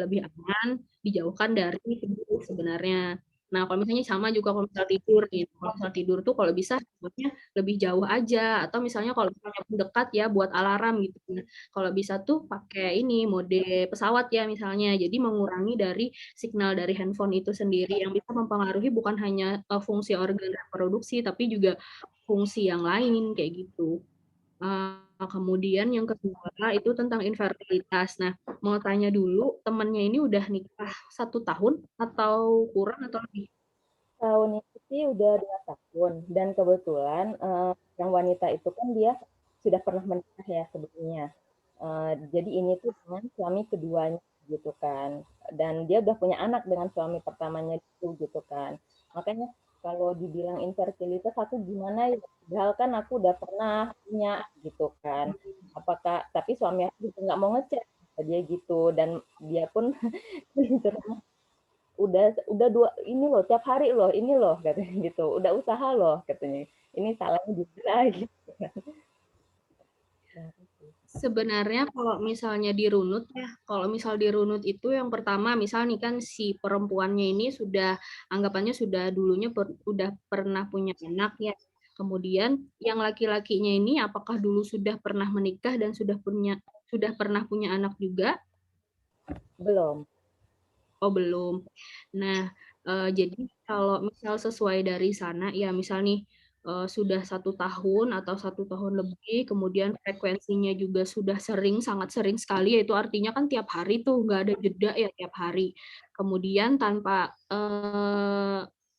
lebih aman dijauhkan dari tubuh sebenarnya. Nah, kalau misalnya sama juga kalau misal tidur nih, kalau misal tidur tuh kalau bisa sebutnya lebih jauh aja atau misalnya kalau misalnya dekat ya buat alarm gitu. Nah, kalau bisa tuh pakai ini mode pesawat ya misalnya. Jadi mengurangi dari signal dari handphone itu sendiri yang bisa mempengaruhi bukan hanya fungsi organ reproduksi tapi juga fungsi yang lain kayak gitu. Kemudian yang kedua itu tentang infertilitas. Nah, mau tanya dulu, temennya ini udah nikah 1 tahun atau kurang atau lebih?
Tahun ini sih udah 2 tahun dan kebetulan yang wanita itu kan dia sudah pernah menikah ya sebelumnya. Jadi ini tuh dengan suami keduanya gitu kan. Dan dia udah punya anak dengan suami pertamanya itu gitu kan. Makanya kalau dibilang infertilitas aku gimana ya? Padahal kan aku udah pernah punya gitu kan. Apakah tapi suami aku juga nggak mau ngecek dia gitu dan dia pun udah dua ini loh tiap hari loh ini loh katanya gitu udah usaha loh katanya ini salahnya di mana gitu.
Sebenarnya kalau misalnya dirunut ya, kalau misal dirunut itu yang pertama misal nih kan si perempuannya ini sudah anggapannya sudah dulunya udah pernah punya anak ya. Kemudian yang laki-lakinya ini apakah dulu sudah pernah menikah dan sudah pernah punya anak juga?
Belum.
Oh, belum. Nah, jadi kalau misal sesuai dari sana, ya misal nih sudah 1 tahun atau 1 tahun lebih, kemudian frekuensinya juga sudah sering, sangat sering sekali, yaitu artinya kan tiap hari tuh, nggak ada jeda ya tiap hari. Kemudian tanpa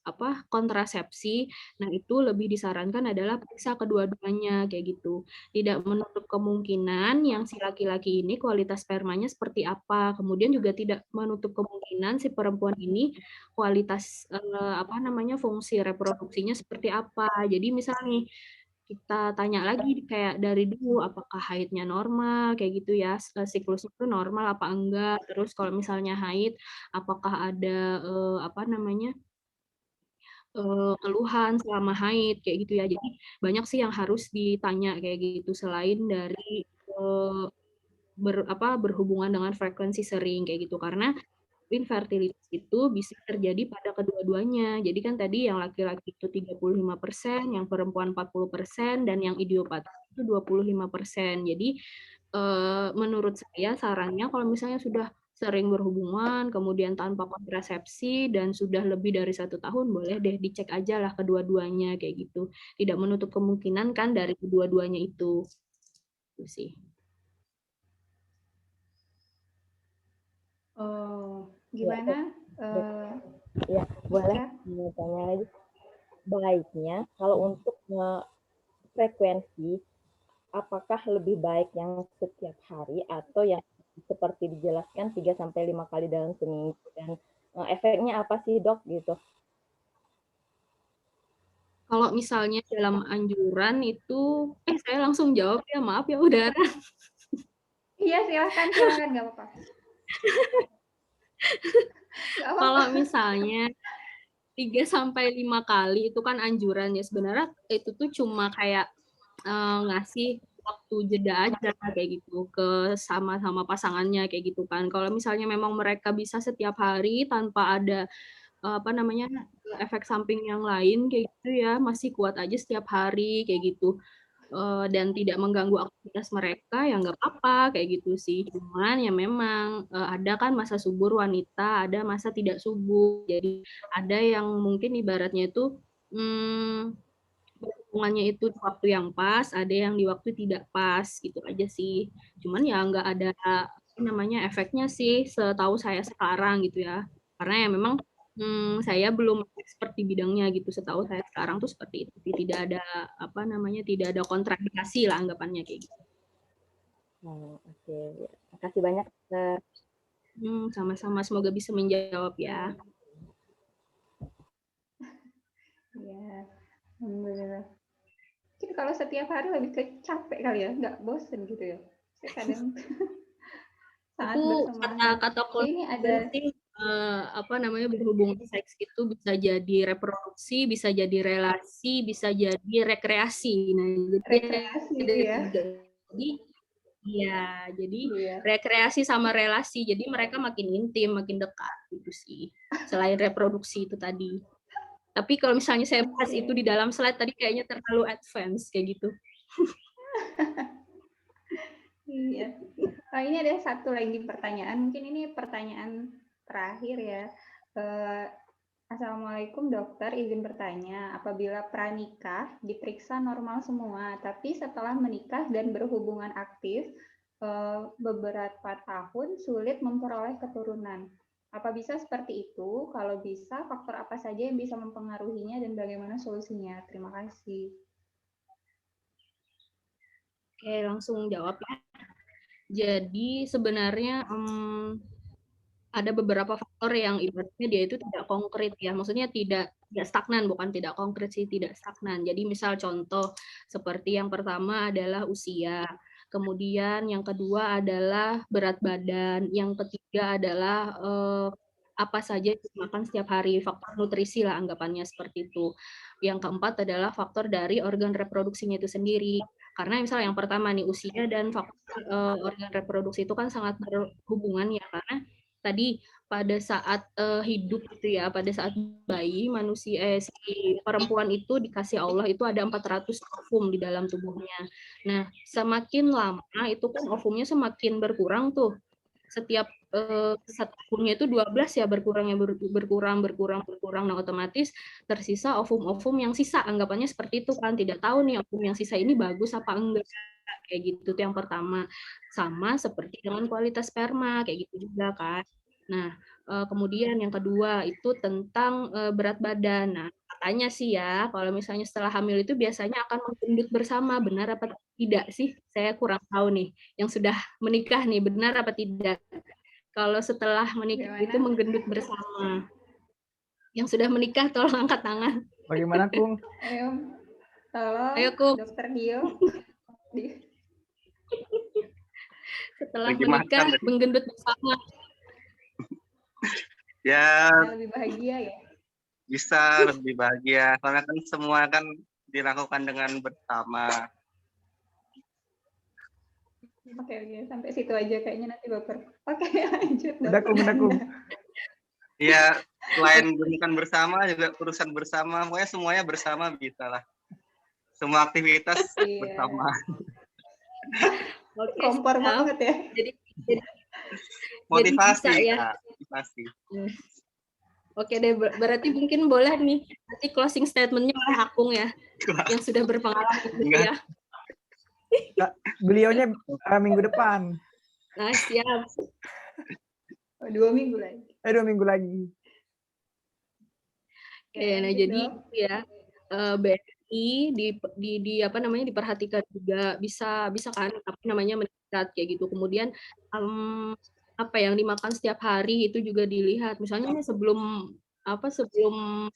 apa kontrasepsi, nah itu lebih disarankan adalah periksa kedua-duanya kayak gitu. Tidak menutup kemungkinan yang si laki-laki ini kualitas spermanya seperti apa. Kemudian juga tidak menutup kemungkinan si perempuan ini kualitas apa namanya fungsi reproduksinya seperti apa. Jadi misalnya kita tanya lagi kayak dari dulu apakah haidnya normal kayak gitu ya siklusnya itu normal apa enggak, terus kalau misalnya haid apakah ada apa namanya keluhan selama haid kayak gitu ya. Jadi banyak sih yang harus ditanya kayak gitu selain dari berhubungan dengan frekuensi sering kayak gitu, karena infertilitas itu bisa terjadi pada kedua-duanya. Jadi kan tadi yang laki-laki itu 35%, yang perempuan 40%, dan yang idiopati itu 25%. Jadi menurut saya sarannya kalau misalnya sudah sering berhubungan, kemudian tanpa kontrasepsi, dan sudah lebih dari 1 tahun, boleh deh dicek aja lah kedua-duanya kayak gitu. Tidak menutup kemungkinan kan dari kedua-duanya itu. Itu sih.
Oh, gimana?
Ya, boleh
Ika?
tanya lagi. Baiknya kalau untuk frekuensi, apakah lebih baik yang setiap hari atau yang seperti dijelaskan 3-5 kali dalam seminggu, dan efeknya apa sih dok gitu?
Kalau misalnya dalam anjuran itu, saya langsung jawab ya, maaf ya udara.
Iya, silakan, nggak apa-apa.
Kalau misalnya 3-5 kali itu kan anjuran ya, sebenarnya itu tuh cuma kayak ngasih waktu jeda aja kayak gitu ke sama-sama pasangannya kayak gitu kan. Kalau misalnya memang mereka bisa setiap hari tanpa ada efek samping yang lain kayak gitu ya, masih kuat aja setiap hari kayak gitu, dan tidak mengganggu aktivitas mereka, ya nggak apa-apa kayak gitu sih. Cuman ya memang ada kan masa subur wanita, ada masa tidak subur. Jadi ada yang mungkin ibaratnya itu hubungannya itu di waktu yang pas, ada yang di waktu tidak pas, gitu aja sih. Cuman ya nggak ada efeknya sih setahu saya sekarang gitu ya. Karena ya memang saya belum expert di bidangnya gitu. Setahu saya sekarang tuh seperti itu. Tidak ada tidak ada kontraindikasi lah anggapannya kayak gitu.
Oke. Makasih banyak.
Sama-sama, semoga bisa menjawab ya.
Iya, alhamdulillah. Mungkin kalau setiap hari lebih ke capek kali ya, nggak bosen gitu ya. Saya kadang sangat bersemangat.
Kata
Ini ada
berhubungan seks itu bisa jadi reproduksi, bisa jadi relasi, bisa jadi rekreasi. Nah,
rekreasi ya.
Jadi rekreasi sama relasi. Jadi mereka makin intim, makin dekat gitu sih. Selain reproduksi itu tadi. Tapi kalau misalnya saya bahas itu di dalam slide tadi kayaknya terlalu advance kayak gitu.
Iya. Oh, ini ada satu lagi pertanyaan. Mungkin ini pertanyaan terakhir ya. Assalamualaikum dokter, izin bertanya. Apabila pranikah diperiksa normal semua, tapi setelah menikah dan berhubungan aktif beberapa tahun sulit memperoleh keturunan. Apa bisa seperti itu? Kalau bisa, faktor apa saja yang bisa mempengaruhinya dan bagaimana solusinya? Terima kasih.
Oke, langsung jawab ya. Jadi sebenarnya ada beberapa faktor yang ibaratnya dia itu tidak konkret ya. Maksudnya tidak stagnan, bukan tidak konkret sih, tidak stagnan. Jadi misal contoh seperti yang pertama adalah usia. Kemudian yang kedua adalah berat badan, yang ketiga adalah apa saja yang dimakan setiap hari, faktor nutrisi lah anggapannya seperti itu. Yang keempat adalah faktor dari organ reproduksinya itu sendiri. Karena misalnya yang pertama nih usia dan faktor organ reproduksi itu kan sangat berhubungan ya, karena tadi pada saat hidup gitu ya, pada saat bayi manusia si perempuan itu dikasih Allah itu ada 400 ovum di dalam tubuhnya. Nah, semakin lama itu kan ovumnya semakin berkurang tuh. Setiap tahunnya itu 12 ya berkurang. Nah, otomatis tersisa ovum-ovum yang sisa, anggapannya seperti itu kan. Tidak tahu nih ovum yang sisa ini bagus apa enggak. Kayak gitu tuh yang pertama. Sama seperti dengan kualitas sperma kayak gitu juga kan. Nah, kemudian yang kedua itu tentang berat badan. Nah, katanya sih ya, kalau misalnya setelah hamil itu biasanya akan menggendut bersama. Benar apa tidak sih? Saya kurang tahu nih. Yang sudah menikah nih, benar apa tidak? Kalau setelah menikah itu menggendut bersama. Yang sudah menikah tolong angkat tangan.
Bagaimana, Kung?
Ayo, tolong.
Ayo, Kung.
Dokter Dio.
Setelah menikah menggendut bersama.
Ya.
Lebih bahagia ya.
Bisa lebih bahagia, karena kan semua kan dilakukan dengan bersama.
Oke, sampai situ aja kayaknya nanti baper. Oke, lanjut
Udah kum.
Ya, selain bukan bersama juga urusan bersama, pokoknya semuanya bersama bisa lah. Semua aktivitas bersama.
Oke,
Kompor
siap.
banget ya.
Jadi
Motivasi,
bisa ya.
Kak. Motivasi.
Oke deh, berarti mungkin boleh nih nanti closing statement-nya oleh Akung ya, yang sudah berpengalaman gitu ya.
Beliaunya minggu depan.
Nah, siap.
2 minggu lagi.
2 minggu lagi.
Oke, nah jadi ya BMI di apa namanya diperhatikan juga bisa kan apa namanya meningkat kayak gitu. Kemudian apa yang dimakan setiap hari itu juga dilihat. Misalnya sebelum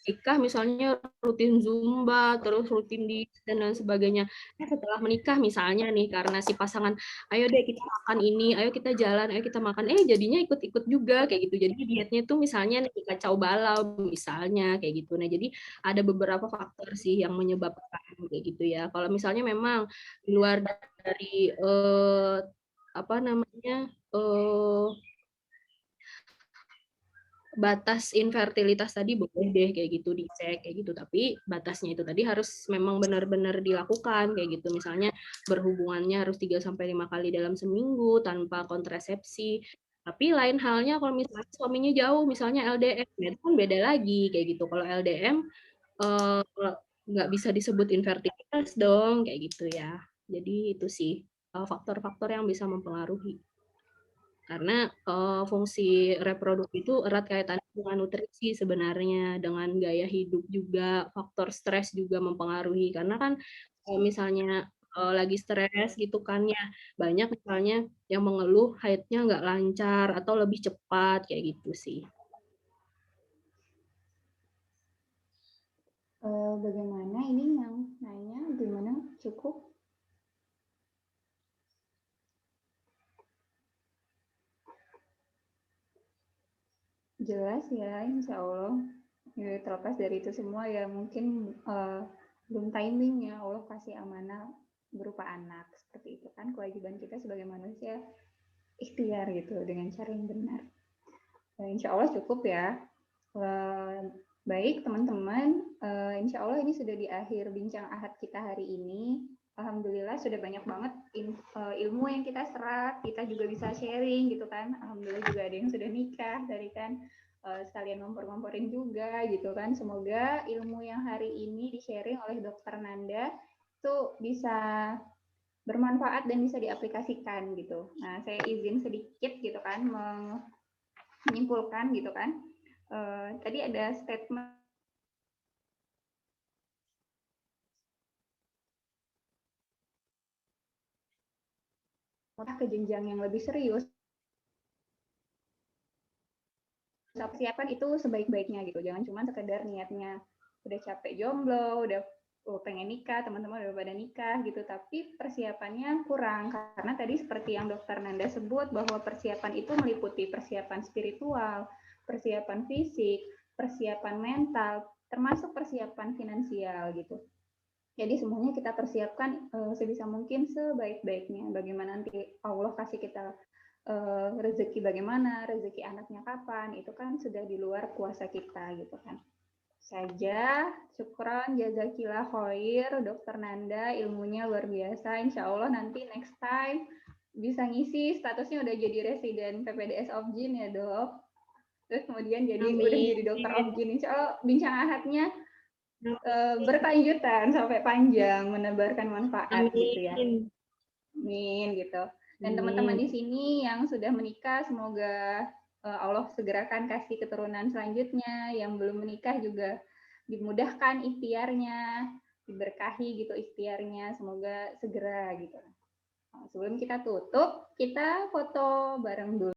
nikah misalnya rutin zumba, terus rutin dan lain sebagainya. Nah, setelah menikah misalnya nih karena si pasangan, ayo deh kita makan ini, ayo kita jalan, ayo kita makan, jadinya ikut-ikut juga kayak gitu. Jadi dietnya tuh misalnya nih kacau balau misalnya kayak gitu. Nah, jadi ada beberapa faktor sih yang menyebabkan kayak gitu ya. Kalau misalnya memang di luar dari apa namanya batas infertilitas tadi boleh deh kayak gitu dicek kayak gitu, tapi batasnya itu tadi harus memang benar-benar dilakukan kayak gitu. Misalnya berhubungannya harus 3-5 kali dalam seminggu tanpa kontrasepsi. Tapi lain halnya kalau misalnya suaminya jauh, misalnya LDM, itu kan beda lagi kayak gitu. Kalau LDM nggak bisa disebut infertilitas dong kayak gitu ya. Jadi itu sih faktor-faktor yang bisa mempengaruhi. Karena fungsi reproduksi itu erat kaitannya dengan nutrisi sebenarnya, dengan gaya hidup juga, faktor stres juga mempengaruhi. Karena kan kalau misalnya lagi stres gitu kan ya, banyak misalnya yang mengeluh haidnya nggak lancar atau lebih cepat kayak gitu sih.
Bagaimana ini yang nanya gimana cukup? Jelas ya, insya Allah. Ya, terlepas dari itu semua ya mungkin belum timingnya Allah kasih amanah berupa anak. Seperti itu kan kewajiban kita sebagai manusia ikhtiar gitu dengan cara yang benar. Insya Allah cukup ya. Baik teman-teman, insya Allah ini sudah di akhir bincang ahad kita hari ini. Alhamdulillah sudah banyak banget ilmu yang kita serap, kita juga bisa sharing gitu kan. Alhamdulillah juga ada yang sudah nikah dari kan sekalian ngompor-ngomporin juga gitu kan. Semoga ilmu yang hari ini di-sharing oleh Dr. Nanda itu bisa bermanfaat dan bisa diaplikasikan gitu. Nah, saya izin sedikit gitu kan menyimpulkan gitu kan. Tadi ada statement ke jenjang yang lebih serius, persiapan itu sebaik-baiknya gitu. Jangan cuma sekedar niatnya udah capek jomblo, udah pengen nikah, teman-teman udah pada nikah gitu, tapi persiapannya kurang. Karena tadi seperti yang Dokter Nanda sebut bahwa persiapan itu meliputi persiapan spiritual, persiapan fisik, persiapan mental, termasuk persiapan finansial gitu. Jadi semuanya kita persiapkan sebisa mungkin sebaik-baiknya. Bagaimana nanti Allah kasih kita rezeki bagaimana, rezeki anaknya kapan, itu kan sudah di luar kuasa kita gitu kan. Saja, syukron, jazakillah khair, Dokter Nanda, ilmunya luar biasa. Insya Allah nanti next time bisa ngisi statusnya udah jadi residen PPDS Objin ya dok. Terus kemudian udah jadi dokter Objin. Insya Allah bincang ahadnya berkelanjutan sampai panjang, menebarkan manfaat gitu ya. Amin gitu. Dan teman-teman di sini yang sudah menikah, semoga Allah segerakan kasih keturunan selanjutnya. Yang belum menikah juga dimudahkan ikhtiarnya, diberkahi gitu ikhtiarnya. Semoga segera gitu. Sebelum kita tutup, kita foto bareng dulu.